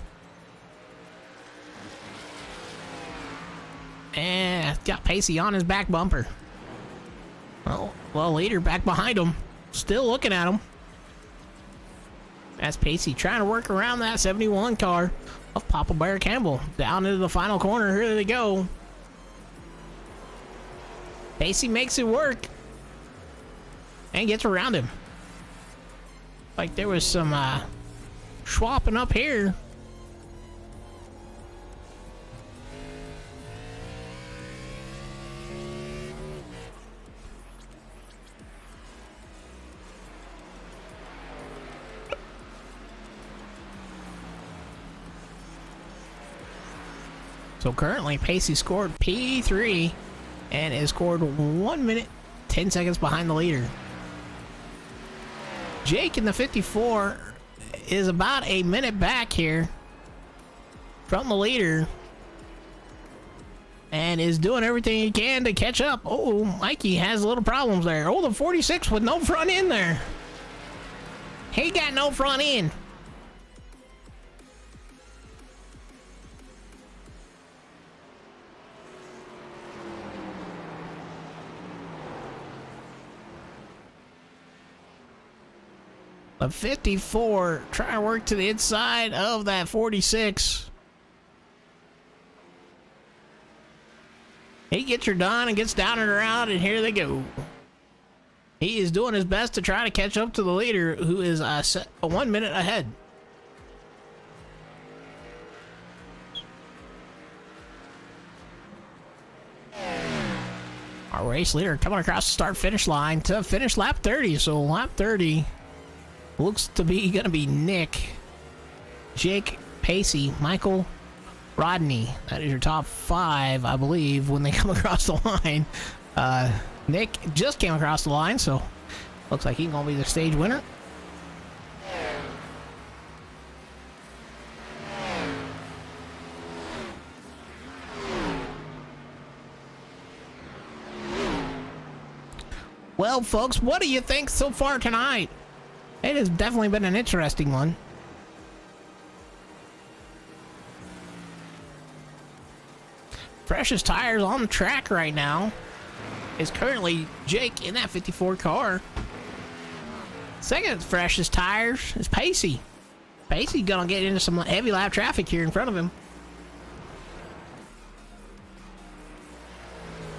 Speaker 1: And got Pacey on his back bumper. Oh, well, leader back behind him. Still looking at him. That's Pacey trying to work around that 71 car of Papa Bear Campbell. Down into the final corner. Here they go. Pacey makes it work. And gets around him. Like there was some swapping up here. So currently, Pacey scored P3 and is scored 1 minute, 10 seconds behind the leader. Jake in the 54 is about a minute back here from the leader and is doing everything he can to catch up. Oh, Mikey has little problems there. Oh, the 46 with no front end there. He got no front end. The 54 trying to work to the inside of that 46. He gets her done and gets down and around, and here they go. He is doing his best to try to catch up to the leader, who is 1 minute ahead. Our race leader coming across the start-finish line to finish lap 30. So lap 30 looks to be going to be Nick, Jake, Pacey, Michael, Rodney. That is your top 5, I believe, when they come across the line. Nick just came across the line, so looks like he's going to be the stage winner. Well, folks, what do you think so far tonight? It has definitely been an interesting one. Freshest tires on the track right now is currently Jake in that 54 car. Second freshest tires is Pacey. Pacey gonna get into some heavy lap traffic here in front of him.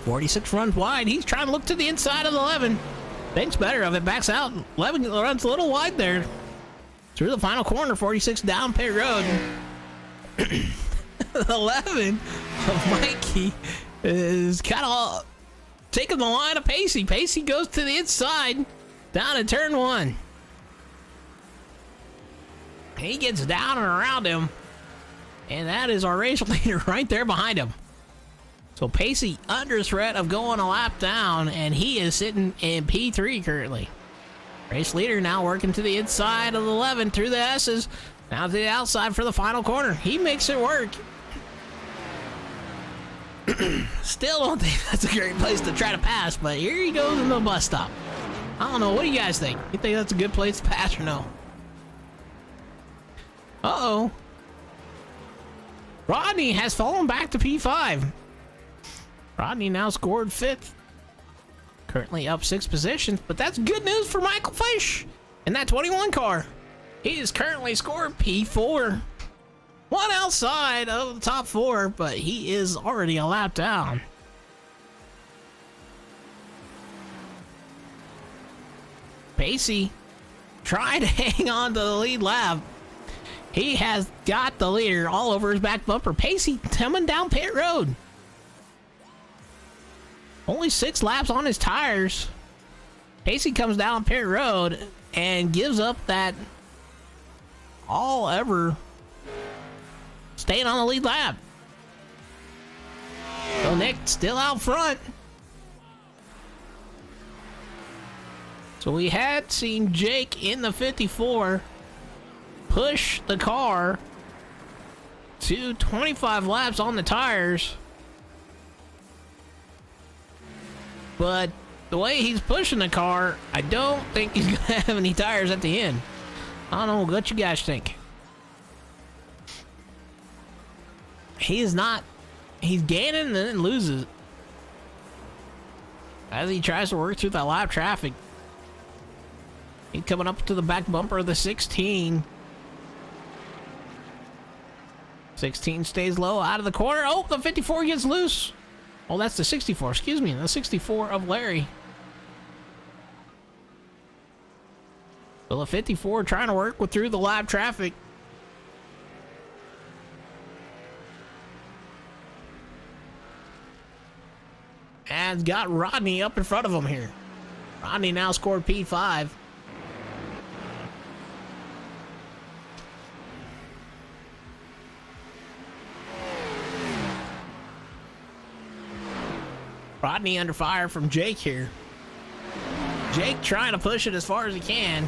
Speaker 1: 46 runs wide. He's trying to look to the inside of the 11. Thinks better of it. Backs out. 11 runs a little wide there. Through the final corner. 46 down pit road. 11 of Mikey is kind of taking the line of Pacey. Pacey goes to the inside. Down in turn 1. He gets down and around him. And that is our race leader right there behind him. So Pacey under threat of going a lap down, and he is sitting in P3 currently. Race leader now working to the inside of the 11 through the S's. Now to the outside for the final corner. He makes it work. Still don't think that's a great place to try to pass, but here he goes in the bus stop. I don't know. What do you guys think? You think that's a good place to pass or no? Uh-oh. Rodney has fallen back to P5. Rodney now scored 5th. Currently up 6 positions, but that's good news for Michael Fish in that 21 car. He is currently scored P4. One outside of the top 4, but he is already a lap down. Pacey trying to hang on to the lead lap. He has got the leader all over his back bumper. Pacey coming down pit road. Only 6 laps on his tires. Pacey comes down pit road and gives up that all ever staying on the lead lap. So Nick still out front. So we had seen Jake in the 54 push the car to 25 laps on the tires. But the way he's pushing the car, I don't think he's going to have any tires at the end. I don't know what you guys think. He's not. He's gaining and then loses as he tries to work through that lap traffic. He's coming up to the back bumper of the 16. 16 stays low out of the corner. Oh, the 54 gets loose. Oh, that's the 64. Excuse me, the 64 of Larry. Well, the 54 trying to work through the lap traffic. And got Rodney up in front of him here. Rodney now scored P5. Rodney under fire from Jake here. Jake trying to push it as far as he can.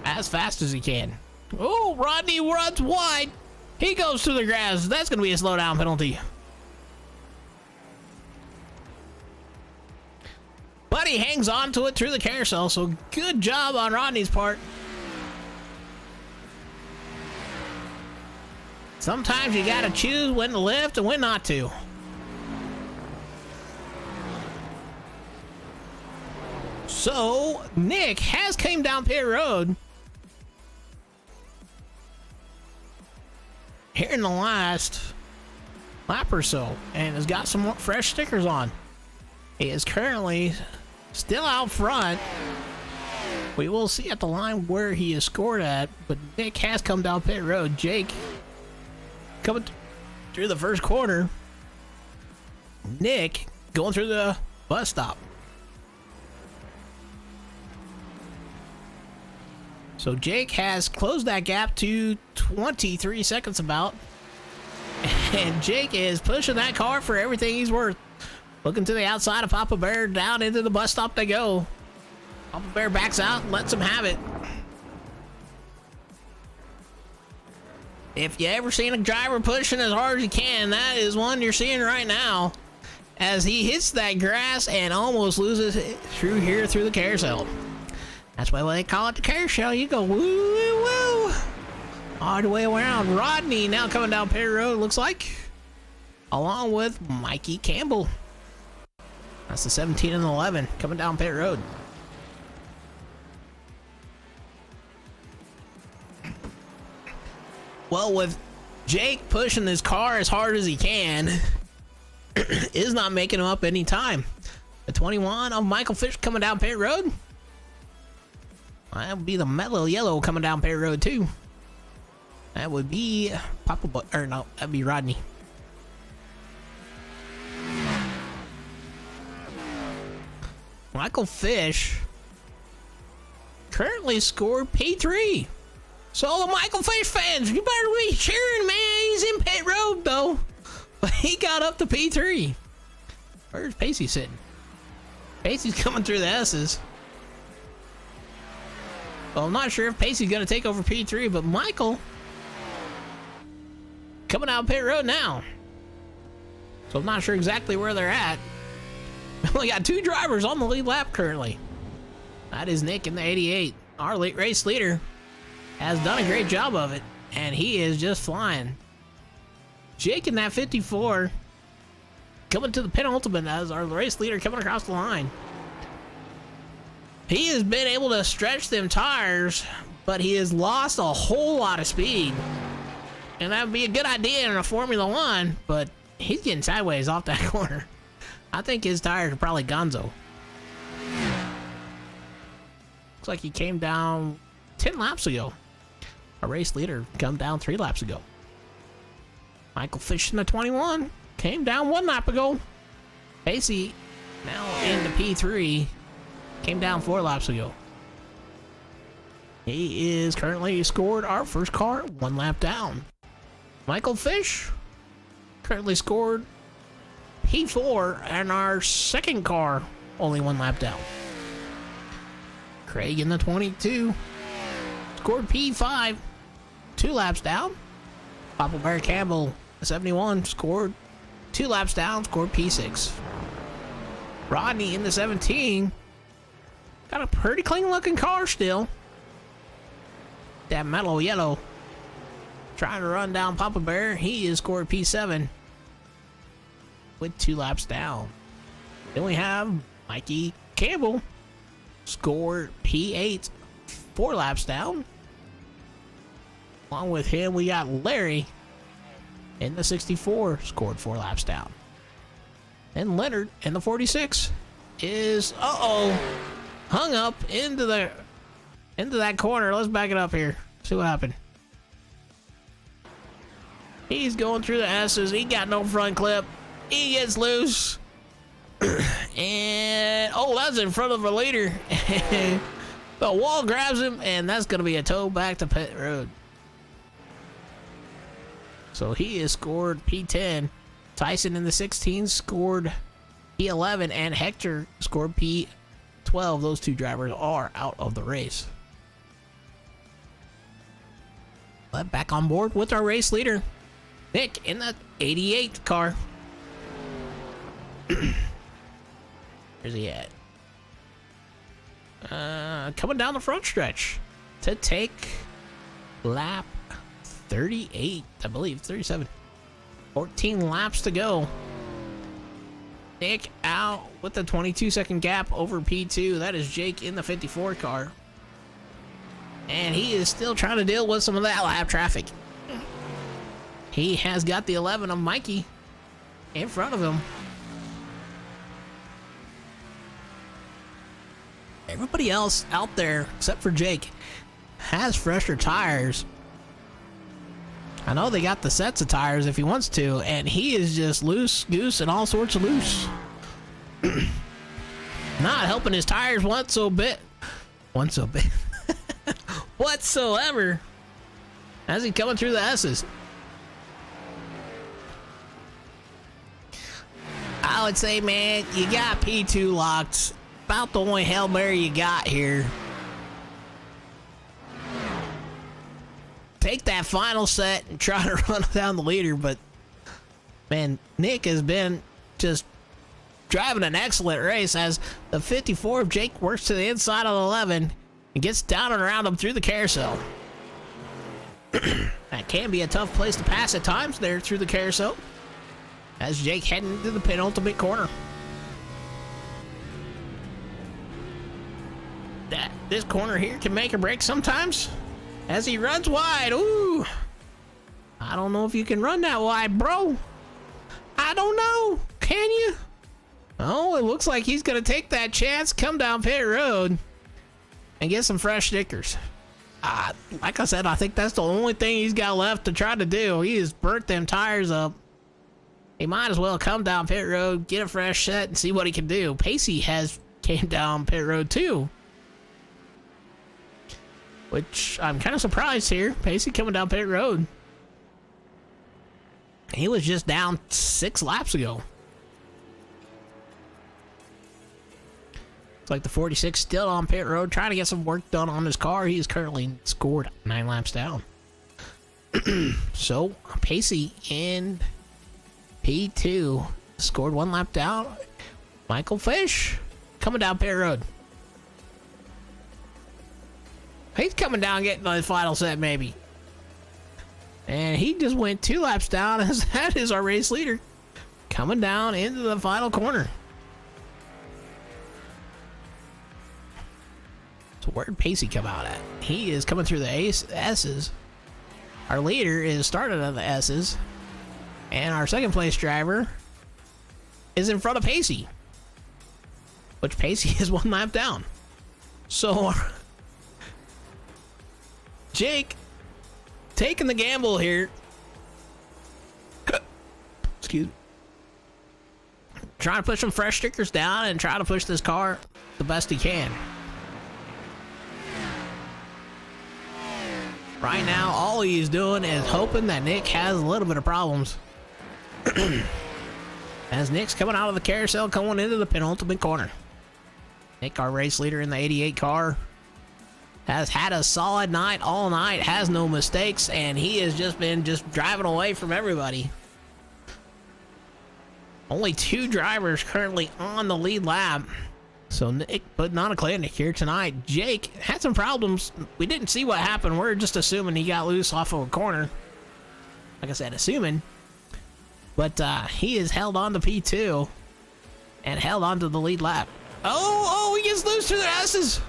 Speaker 1: As fast as he can. Oh, Rodney runs wide. He goes through the grass. That's going to be a slowdown penalty. But he hangs on to it through the carousel, so good job on Rodney's part. Sometimes you got to choose when to lift and when not to. So, Nick has came down pit road here in the last lap or so, and has got some more fresh stickers on. He is currently still out front. We will see at the line where he is scored at, but Nick has come down pit road. Jake coming through the first corner. Nick going through the bus stop. So Jake has closed that gap to 23 seconds about. And Jake is pushing that car for everything he's worth. Looking to the outside of Papa Bear, down into the bus stop they go. Papa Bear backs out and lets him have it. If you ever seen a driver pushing as hard as he can, that is one you're seeing right now. As he hits that grass and almost loses it through here through the carousel. That's why they call it the carousel. You go woo, woo, woo. All the way around. Rodney now coming down Perry Road, looks like. Along with Mikey Campbell. That's the 17 and 11 coming down pit road. Well, with Jake pushing his car as hard as he can, is not making him up any time. The 21 of Michael Fish coming down pit road. That would be the mellow yellow coming down pit road too. That would be that'd be Rodney. Michael Fish currently scored P3. So all the Michael Fish fans, you better be cheering, man. He's in pit road though. But he got up to P3. Where's Pacey sitting? Pacey's coming through the S's. Well, I'm not sure if Pacey's going to take over P3, but Michael coming out pit road now. So I'm not sure exactly where they're at. We only got two drivers on the lead lap currently. That is Nick in the 88. Our race leader has done a great job of it, and he is just flying. Jake in that 54 coming to the penultimate as our race leader coming across the line. He has been able to stretch them tires, but he has lost a whole lot of speed. And that would be a good idea in a Formula One, but he's getting sideways off that corner. I think his tires are probably gonzo. Looks like he came down 10 laps ago. Our race leader come down 3 laps ago. Michael Fish in the 21 came down 1 lap ago. Pacey now in the P3 came down 4 laps ago. He is currently scored our first car 1 lap down. Michael Fish currently scored P4 and our second car only 1 lap down. Craig in the 22 scored P5 2 laps down. Papa Bear Campbell, the 71, scored 2 laps down, scored P6. Rodney in the 17 got a pretty clean looking car still. That metal yellow trying to run down Papa Bear. He is scored P7 with 2 laps down. Then we have Mikey Campbell scored P8 4 laps down. Along with him we got Larry in the 64 scored 4 laps down. And Leonard in the 46 is hung up into that corner. Let's back it up here. See what happened. He's going through the S's. He got no front clip. He gets loose. And that's in front of a leader. The wall grabs him, and that's going to be a tow back to pit road. So he is scored P10. Tyson in the 16 scored P11 and Hector scored P12. Those two drivers are out of the race. But back on board with our race leader, Nick, in the 88 car. Where's he at? Coming down the front stretch to take lap 38, I believe, 37. 14 laps to go. Nick out with a 22-second gap over P2. That is Jake in the 54 car. And he is still trying to deal with some of that lap traffic. He has got the 11 of Mikey in front of him. Everybody else out there, except for Jake, has fresher tires. I know they got the sets of tires if he wants to, and he is just loose goose and all sorts of loose. Not helping his tires whatsoever. As he coming through the S's. I would say, man, you got P2 locked. About the only Hail Mary you got here. Take that final set and try to run down the leader, but man, Nick has been just driving an excellent race as the 54 of Jake works to the inside of the 11 and gets down and around him through the carousel. That can be a tough place to pass at times there through the carousel as Jake heading into the penultimate corner. This corner here can make or break sometimes as he runs wide. Ooh, I don't know if you can run that wide, bro. I don't know. Can you? Oh, it looks like he's gonna take that chance, come down pit road and get some fresh stickers. Like I said, I think that's the only thing he's got left to try to do. He has burnt them tires up. He might as well come down pit road, get a fresh set, and see what he can do. Pacey has came down pit road too, which I'm kind of surprised here. Pacey coming down pit road. He was just down 6 laps ago. Looks like the 46 still on pit road, trying to get some work done on his car. He is currently scored 9 laps down. So, Pacey in P2 scored 1 lap down. Michael Fish coming down pit road. He's coming down getting the final set, maybe. And he just went 2 laps down as that is our race leader coming down into the final corner. So where'd Pacey come out at? He is coming through the S's. Our leader is started on the S's. And our second place driver is in front of Pacey, which Pacey is 1 lap down. So Jake taking the gamble here. Excuse me. Trying to push some fresh stickers down and try to push this car the best he can. Right now, all he's doing is hoping that Nick has a little bit of problems. As Nick's coming out of the carousel, going into the penultimate corner. Nick, our race leader in the 88 car, has had a solid night all night, has no mistakes, and he has just been driving away from everybody. Only 2 drivers currently on the lead lap. So Nick putting on a clinic here tonight. Jake had some problems. We didn't see what happened. We're just assuming he got loose off of a corner. Like I said, assuming. But he is held on to P2 and held on to the lead lap. Oh, he gets loose through the S's.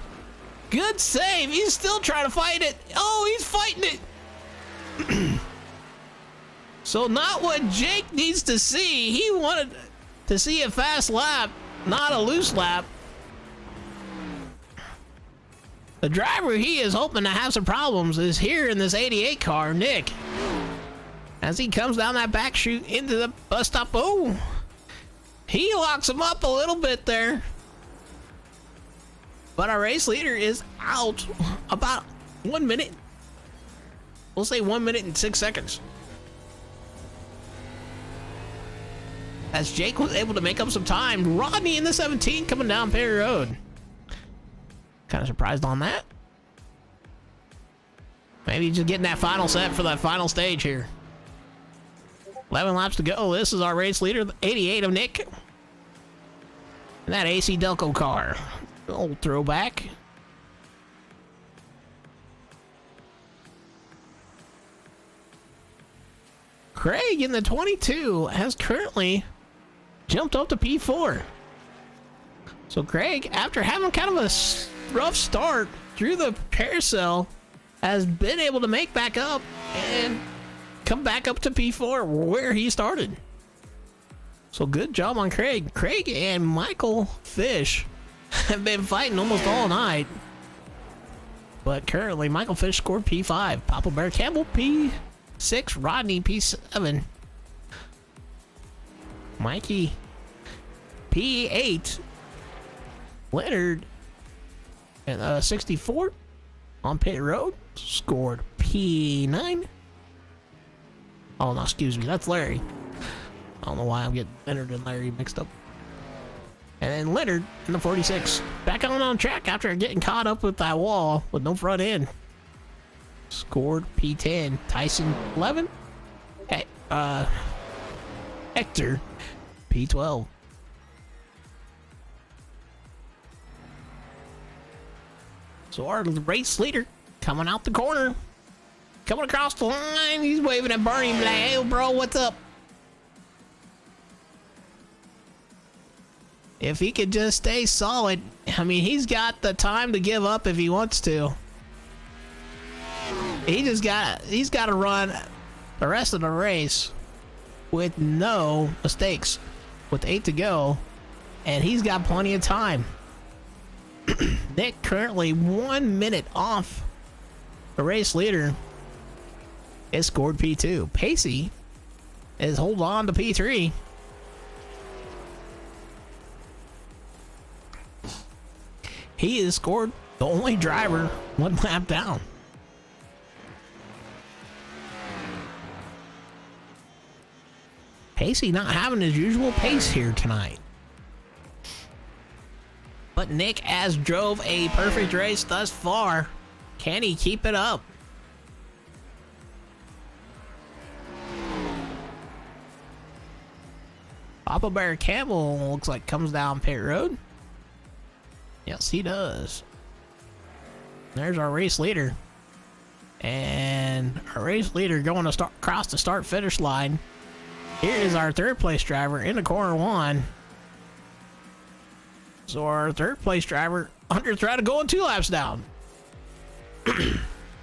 Speaker 1: Good save. He's still trying to fight it. Oh, he's fighting it. So not what Jake needs to see. He wanted to see a fast lap, not a loose lap. The driver he is hoping to have some problems is here in this 88 car, Nick. As he comes down that back chute into the bus stop. Oh, he locks him up a little bit there. But our race leader is out about 1 minute. We'll say 1 minute and 6 seconds. as Jake was able to make up some time. Rodney in the 17 coming down Perry Road. Kind of surprised on that. Maybe just getting that final set for that final stage here. 11 laps to go. This is our race leader, 88 of Nick. And that AC Delco car. Old throwback. Craig in the 22 has currently jumped up to P4. So Craig, after having kind of a rough start through the carousel, has been able to make back up and come back up to P4 where he started. So good job on Craig. Craig and Michael Fish have been fighting almost all night. But currently, Michael Fish scored P5. Papa Bear Campbell P6. Rodney P7. Mikey P8. Leonard and 64 on pit road scored P9. Oh no, excuse me, that's Larry. I don't know why I'm getting Leonard and Larry mixed up. And then Leonard in the 46 back on track after getting caught up with that wall with no front end. Scored P10. Tyson 11. Hey, Hector P12. So our race leader coming out the corner, coming across the line. He's waving at Bernie like, hey bro, what's up? If he could just stay solid, I mean, he's got the time to give up if he wants to. He's got to run the rest of the race with no mistakes, with 8 to go, and he's got plenty of time. Nick currently 1 minute off the race leader. Is scored P2. Pacey is hold on to P3. He is scored the only driver 1 lap down. Pacey not having his usual pace here tonight. But Nick has drove a perfect race thus far. Can he keep it up? Papa Bear Campbell looks like comes down pit road. Yes, he does. There's our race leader. And our race leader going to start across the start-finish line. Here is our third place driver in the corner 1. So our third place driver under threat of going 2 laps down.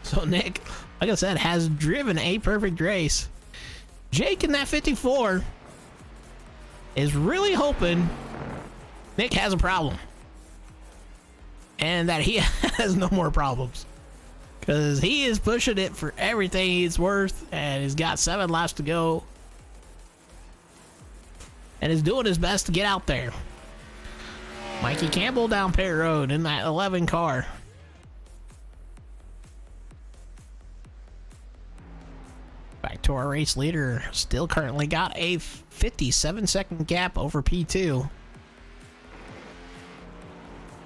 Speaker 1: So Nick, like I said, has driven a perfect race. Jake in that 54 is really hoping Nick has a problem. And that he has no more problems. Because he is pushing it for everything he's worth. And he's got 7 laps to go. And is doing his best to get out there. Mikey Campbell down pit road in that 11 car. Back to our race leader. Still currently got a 57-second gap over P2.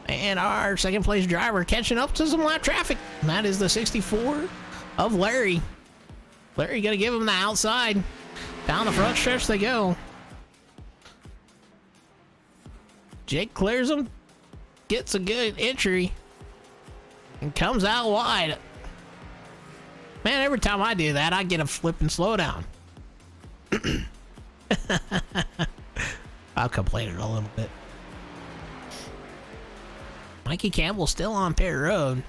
Speaker 1: And our second place driver catching up to some lap traffic. And that is the 64 of Larry. Larry gonna give him the outside. Down the front stretch they go. Jake clears him, gets a good entry, and comes out wide. Man, every time I do that, I get a flipping slowdown. I'll complain a little bit. Mikey Campbell still on pit road.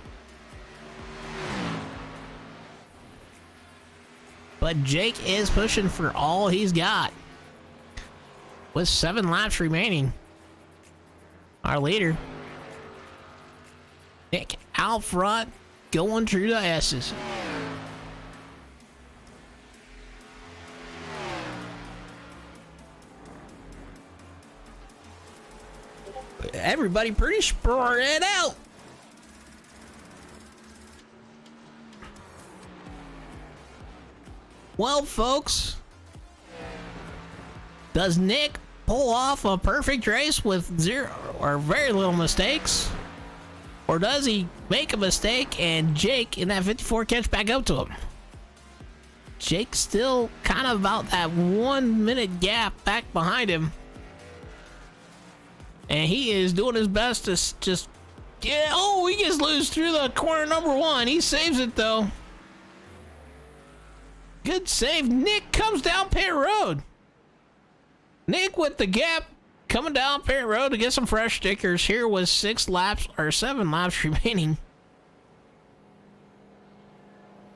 Speaker 1: But Jake is pushing for all he's got. With 7 laps remaining. Our leader, Nick, out front, going through the S's. Everybody pretty spread out. Well, folks, does Nick pull off a perfect race with zero or very little mistakes? Or does he make a mistake and Jake in that 54 catch back up to him? Jake's still kind of about that 1 minute gap back behind him. And he is doing his best to just, yeah, oh, he gets loose through the corner number 1. He saves it though. Good save. Nick comes down pit road. Nick with the gap coming down pit road to get some fresh stickers here with 7 laps remaining.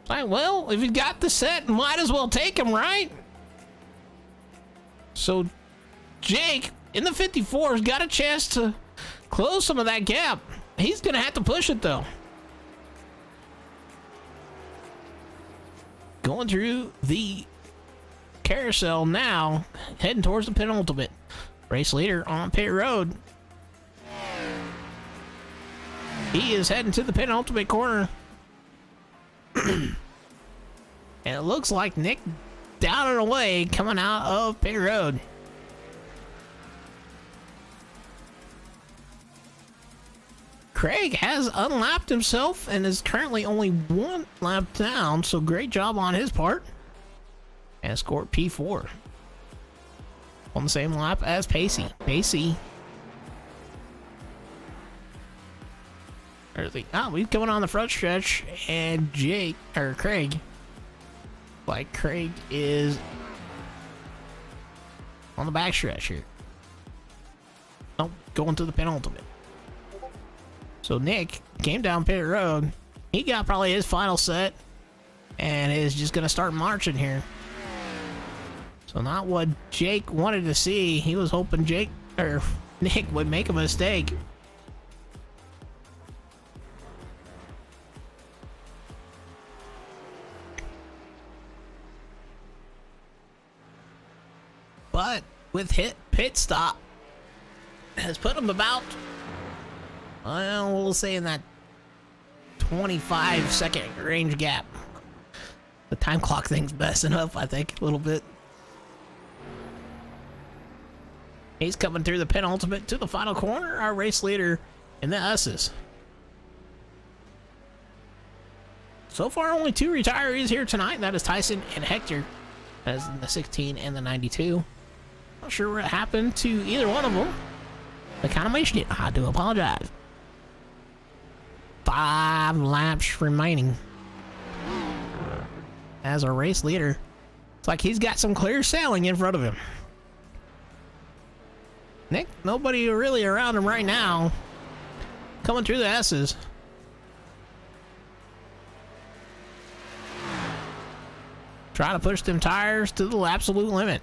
Speaker 1: Like, well, if you got the set, might as well take him, right? So Jake in the 54 has got a chance to close some of that gap. He's gonna have to push it though. Going through the carousel now, heading towards the penultimate. Race leader on pit road. He is heading to the penultimate corner. And it looks like Nick down and away coming out of pit road. Craig has unlapped himself and is currently only 1 lap down, so great job on his part. And scored P4 on the same lap as Pacey. He's coming on the front stretch, and Craig is on the back stretch here. Oh, going to the penultimate. So Nick came down pit road. He got probably his final set and is just gonna start marching here. So not what Jake wanted to see. He was hoping Nick would make a mistake. But with pit stop has put him about, well, we'll say in that 25-second range gap. The time clock thing's messing up, I think, a little bit. He's coming through the penultimate to the final corner, our race leader in the S's. So far, only 2 retirees here tonight, and that is Tyson and Hector, as in the 16 and the 92. Not sure what happened to either one of them. They kind of missed it. I do apologize. 5 laps remaining. As our race leader, it's like he's got some clear sailing in front of him. Nick, nobody really around him right now. Coming through the S's. Trying to push them tires to the absolute limit.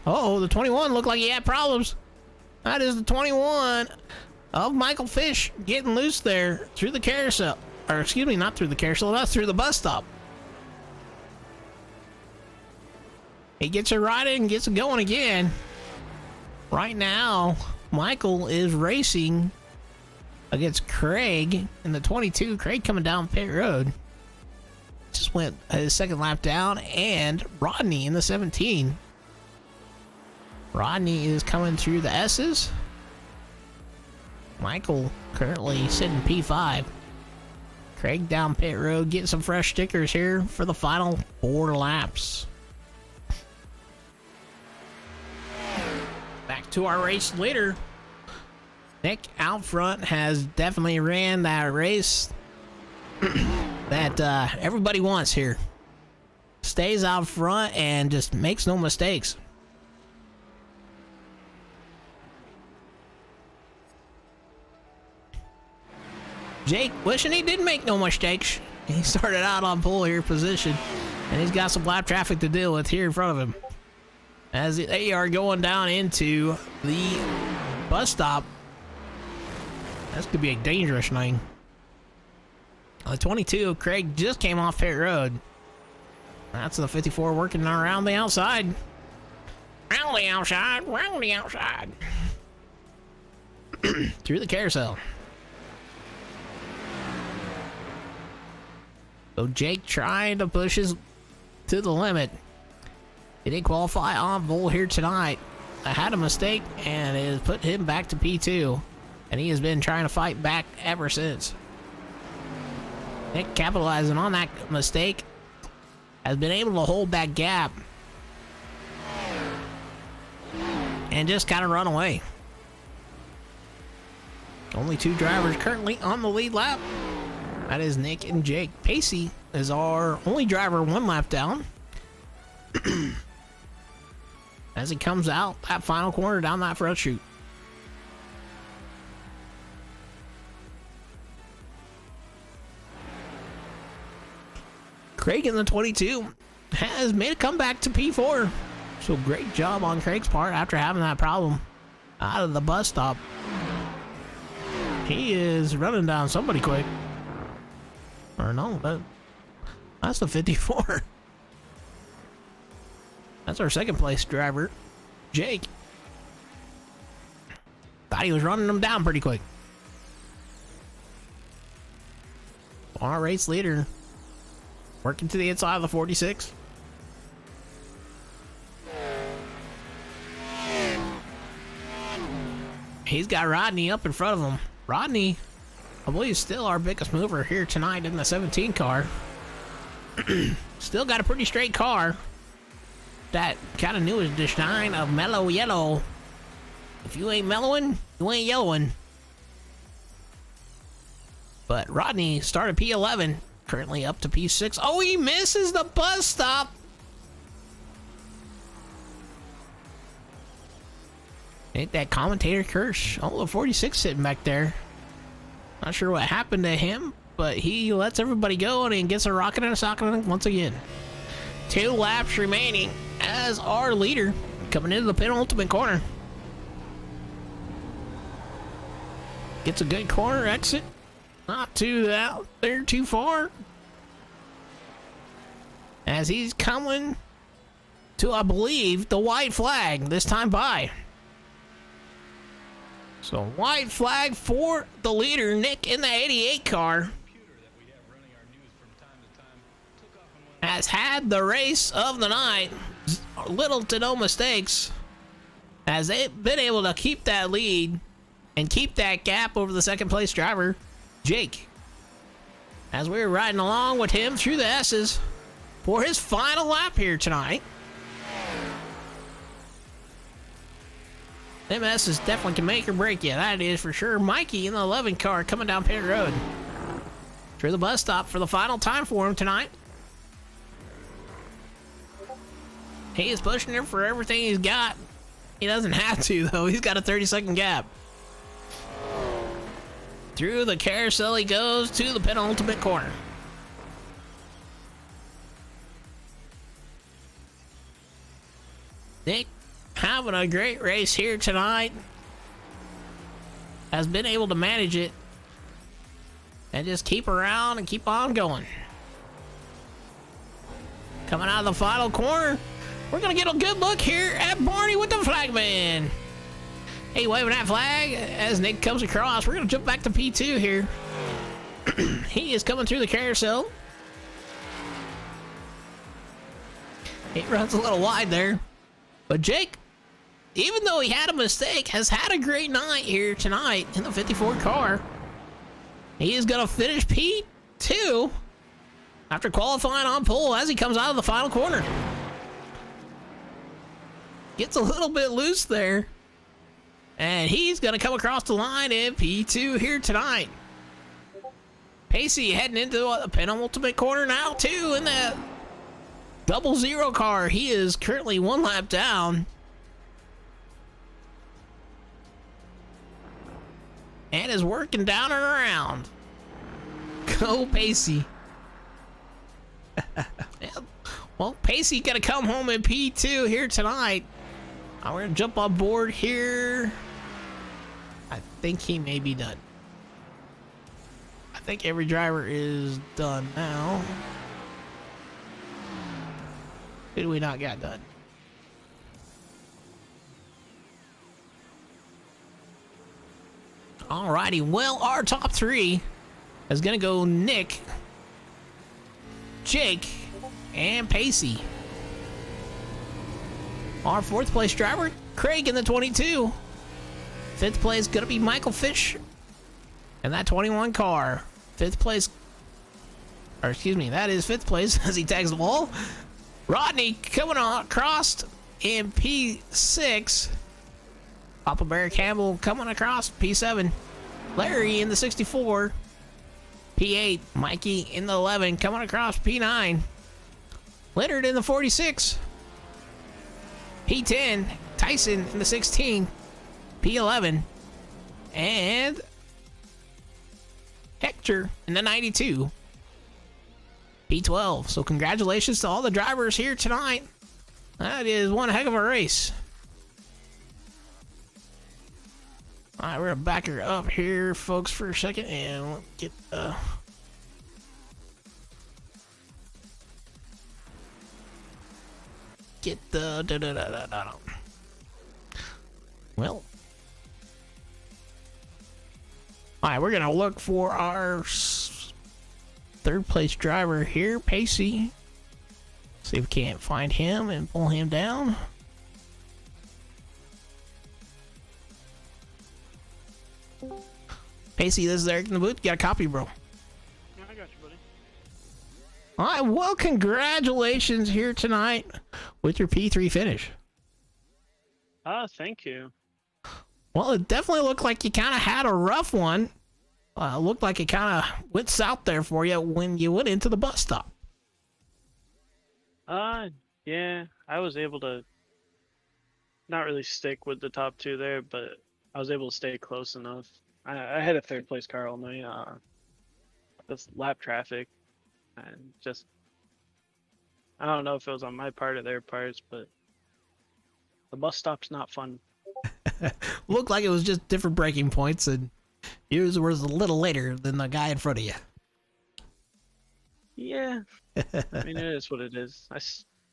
Speaker 1: Uh-oh, the 21 looked like he had problems. That is the 21 of Michael Fish getting loose there through the carousel. Or excuse me, not through the carousel, that's through the bus stop. He gets it right in and gets it going again. Right now, Michael is racing against Craig in the 22. Craig coming down pit road. Just went his second lap down, and Rodney in the 17. Rodney is coming through the S's. Michael currently sitting P5. Craig down pit road, getting some fresh stickers here for the final 4 laps. Back to our race leader. Nick out front has definitely ran that race that everybody wants here. Stays out front and just makes no mistakes. Jake wishing he didn't make no mistakes. He started out on pole here position, and he's got some lap traffic to deal with here in front of him. As they are going down into the bus stop. This could be a dangerous thing. The 22, Craig just came off pit road. That's the 54 working around the outside. Round the outside, round the outside. Through the carousel. So Jake trying to push his to the limit. He didn't qualify on pole here tonight. had a mistake and it put him back to P2. And he has been trying to fight back ever since. Nick, capitalizing on that mistake, has been able to hold that gap and just kind of run away. Only 2 drivers currently on the lead lap. That is Nick and Jake. Pacey is our only driver 1 lap down. As he comes out that final corner down that front chute. Craig in the 22 has made a comeback to P4. So great job on Craig's part after having that problem out of the bus stop. He is running down somebody quick. Or no, that's the 54. That's our second place driver, Jake. Thought he was running them down pretty quick. Our race leader working to the inside of the 46. He's got Rodney up in front of him. Rodney, I believe, is still our biggest mover here tonight in the 17 car. Still got a pretty straight car. That kind of newish design of mellow yellow. If you ain't mellowing, you ain't yellowing. But Rodney started P11, currently up to P6. Oh, he misses the bus stop. Ain't that commentator curse? Oh, the 46 sitting back there. Not sure what happened to him, but he lets everybody go and he gets a rocket and a socket once again. 2 laps remaining as our leader coming into the penultimate corner. Gets a good corner exit. Not too out there too far. As he's coming to, I believe, the white flag this time by. So white flag for the leader, Nick, in the 88 car. Has had the race of the night. Little to no mistakes. Has they've been able to keep that lead and keep that gap over the second place driver, Jake. As we're riding along with him through the S's for his final lap here tonight. Them S's definitely can make or break you, that is for sure. Mikey in the 11 car coming down pit road. Through the bus stop for the final time for him tonight. He is pushing him for everything he's got. He doesn't have to, though. He's got a 30-second gap. Through the carousel he goes to the penultimate corner. Nick having a great race here tonight. Has been able to manage it. And just keep around and keep on going. Coming out of the final corner. We're going to get a good look here at Barney with the flagman. Hey, waving that flag as Nick comes across. We're going to jump back to P2 here. He is coming through the carousel. He runs a little wide there. But Jake, even though he had a mistake, has had a great night here tonight in the 54 car. He is going to finish P2 after qualifying on pole as he comes out of the final corner. Gets a little bit loose there. And he's going to come across the line in P2 here tonight. Pacey heading into the penultimate corner now, too, in that 00 car. He is currently 1 lap down. And is working down and around. Go, Pacey. Well, Pacey going to come home in P2 here tonight. We're going to jump on board here. I think he may be done. I think every driver is done now. Who do we not got done? Alrighty, well, our top 3 is going to go Nick, Jake, and Pacey. Our 4th place driver Craig in the 22. Fifth place gonna be Michael Fish in that 21 car. Fifth place, or excuse me, that is fifth place as he tags the wall. Rodney coming across in P6. Papa Bear Campbell coming across P7. Larry in the 64. P8. Mikey in the 11 coming across P9. Leonard in the 46. P10. Tyson in the 16. P11. And Hector in the 92. P12. So congratulations to all the drivers here tonight. That is one heck of a race. Alright, we're gonna back her up here, folks, for a second, and get the well, alright, we're gonna look for our third place driver here, Pacey. See if we can't find him and pull him down. Pacey, this is Eric in the booth. You got a copy, bro?
Speaker 2: Yeah, I got you, buddy.
Speaker 1: All right, well, congratulations here tonight with your P3 finish.
Speaker 2: Thank you.
Speaker 1: Well, it definitely looked like you kind of had a rough one. Looked like it kind of went south there for you when you went into the bus stop.
Speaker 2: Yeah, I was able to not really stick with the top two there, but I was able to stay close enough. I had a third place car all night. Just lap traffic, and just I don't know if it was on my part or their parts, but the bus stop's not fun.
Speaker 1: Looked like it was just different braking points, and yours was a little later than the guy in front of you.
Speaker 2: Yeah, I mean, it is what it is.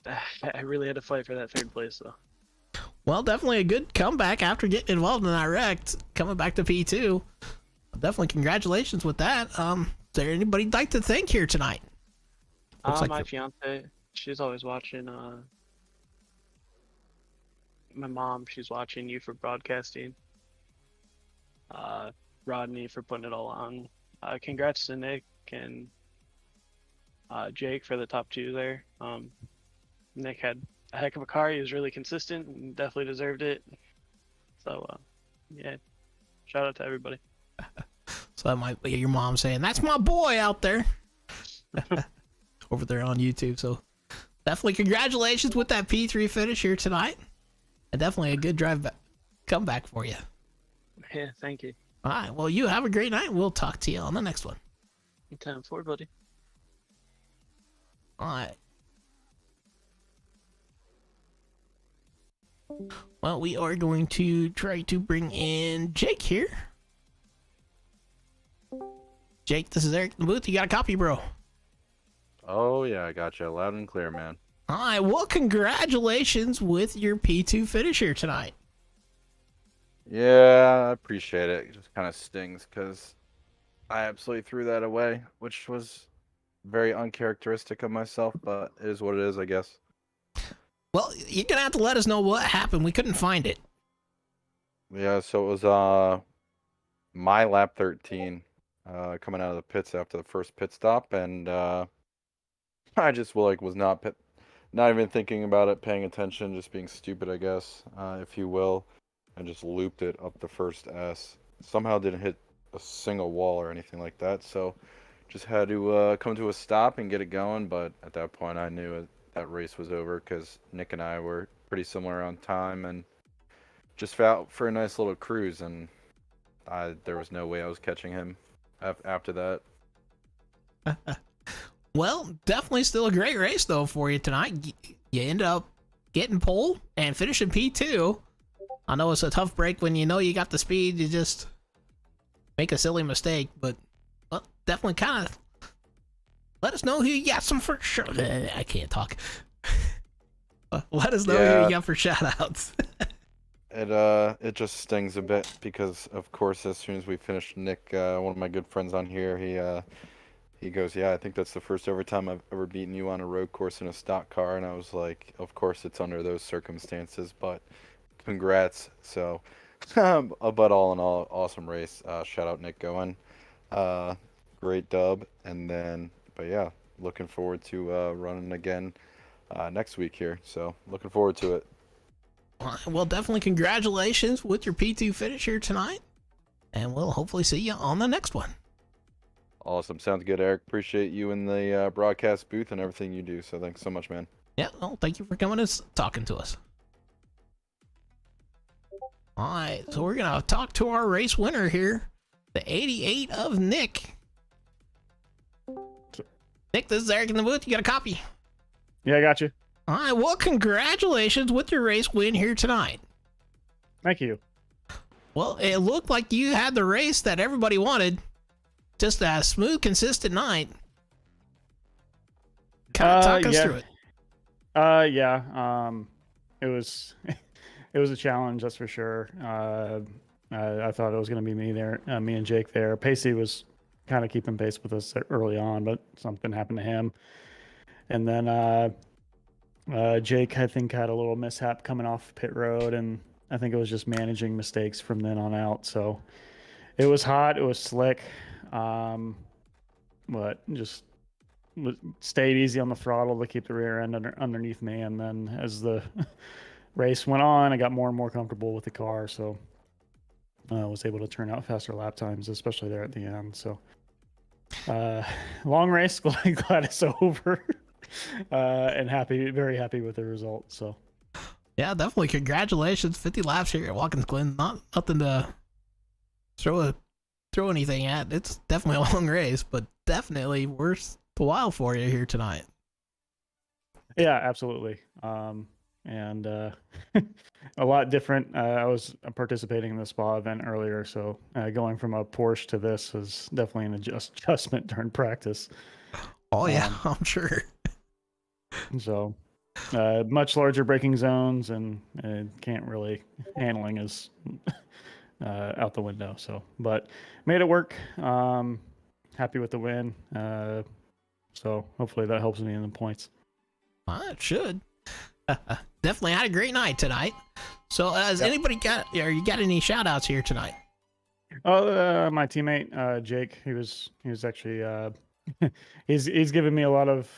Speaker 2: I really had to fight for that third place, though.
Speaker 1: Well, definitely a good comeback after getting involved in that wreck, coming back to P2. Definitely congratulations with that. Is there anybody you'd like to thank here tonight?
Speaker 2: My fiance, she's always watching. My mom, she's watching you for broadcasting. Rodney for putting it all on. Congrats to Nick and Jake for the top two there. Nick had a heck of a car. He was really consistent and definitely deserved it. So, yeah, shout out to everybody.
Speaker 1: So that might be your mom saying, "That's my boy out there." Over there on YouTube. So definitely congratulations with that P3 finish here tonight. And definitely a good comeback for you.
Speaker 2: Yeah, thank you.
Speaker 1: All right. Well, you have a great night. We'll talk to you on the next one.
Speaker 2: 10-4, buddy.
Speaker 1: All right. Well, we are going to try to bring in Jake here. Jake, this is Eric in the booth. You got a copy, bro?
Speaker 3: Oh, yeah, I got you loud and clear, man.
Speaker 1: All right. Well, congratulations with your P2 finish here tonight.
Speaker 3: Yeah, I appreciate it. It just kind of stings because I absolutely threw that away, which was very uncharacteristic of myself, but it is what it is, I guess.
Speaker 1: Well, you're going to have to let us know what happened. We couldn't find it.
Speaker 3: Yeah, so it was my lap 13 coming out of the pits after the first pit stop, and I just was not even thinking about it, paying attention, just being stupid, I guess, if you will, and just looped it up the first S. Somehow didn't hit a single wall or anything like that, so just had to come to a stop and get it going, but at that point I knew that race was over because Nick and I were pretty similar on time and just out for a nice little cruise, and there was no way I was catching him after that.
Speaker 1: Well, definitely still a great race, though, for you tonight. You end up getting pole and finishing P2. I know it's a tough break when you know you got the speed. You just make a silly mistake, but well, definitely kind of let us know who you got some for sure. I can't talk. Let us know who you got for shout-outs.
Speaker 3: It just stings a bit because, of course, as soon as we finished, Nick, one of my good friends on here, he goes, "Yeah, I think that's the first ever time I've ever beaten you on a road course in a stock car." And I was like, "Of course, it's under those circumstances, but congrats. So, but all in all, awesome race. Shout out Nick Goen. Great dub. And then, but yeah, looking forward to running again next week here. So looking forward to it.
Speaker 1: Well, definitely congratulations with your P2 finish here tonight. And we'll hopefully see you on the next one.
Speaker 3: Awesome. Sounds good, Eric. Appreciate you in the broadcast booth and everything you do. So thanks so much, man.
Speaker 1: Yeah, well, thank you for coming and talking to us. All right, so we're going to talk to our race winner here, the 88 of Nick. Nick, this is Eric in the booth. You got a copy?
Speaker 4: Yeah, I got you.
Speaker 1: All right, well, congratulations with your race win here tonight.
Speaker 4: Thank you.
Speaker 1: Well, it looked like you had the race that everybody wanted. Just a smooth, consistent night. Talk us through it.
Speaker 4: Yeah. It was it was a challenge, that's for sure. I thought it was going to be me there, me and Jake there. Pacey was kind of keeping pace with us early on, but something happened to him. And then Jake, I think, had a little mishap coming off pit road, and I think it was just managing mistakes from then on out. So it was hot, it was slick, but just stayed easy on the throttle to keep the rear end underneath me. And then as the race went on, I got more and more comfortable with the car, so I was able to turn out faster lap times, especially there at the end. So long race, glad it's over. And very happy with the result. So
Speaker 1: yeah, definitely congratulations. 50 laps here at Watkins Glen. Nothing to throw anything at. It's definitely a long race, but definitely worth the while for you here tonight.
Speaker 4: Yeah, absolutely. And a lot different. I was participating in the spa event earlier, so going from a Porsche to this was definitely an adjustment during practice.
Speaker 1: Oh yeah, I'm sure.
Speaker 4: So much larger braking zones, and can't really handling is out the window. So, but made it work. Happy with the win. So hopefully that helps me in the points.
Speaker 1: It should. Definitely had a great night tonight. So has anybody you got any shout outs here tonight?
Speaker 4: Oh, my teammate Jake, he was actually he's given me a lot of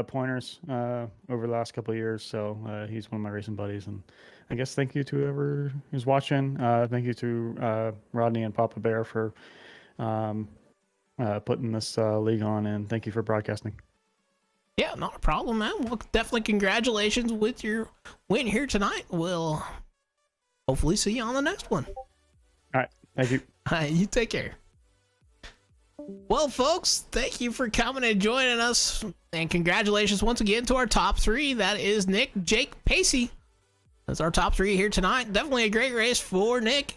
Speaker 4: pointers over the last couple of years, so he's one of my racing buddies. And I guess thank you to whoever is watching. Thank you to Rodney and Papa Bear for putting this league on, and thank you for broadcasting.
Speaker 1: Yeah, not a problem, man. Well, definitely congratulations with your win here tonight. We'll hopefully see you on the next one.
Speaker 4: All right, thank you.
Speaker 1: You take care. Well, folks, thank you for coming and joining us, and congratulations once again to our top three. That is Nick, Jake, Pacey. That's our top three here tonight. Definitely a great race for Nick.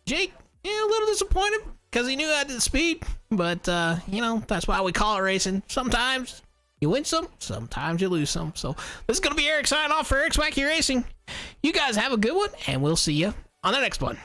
Speaker 1: Jake, yeah, a little disappointed because he knew I had the speed, but that's why we call it racing. Sometimes you win some, sometimes you lose some. So this is going to be Eric signing off for Eric's Wacky Racing. You guys have a good one, and we'll see you on the next one.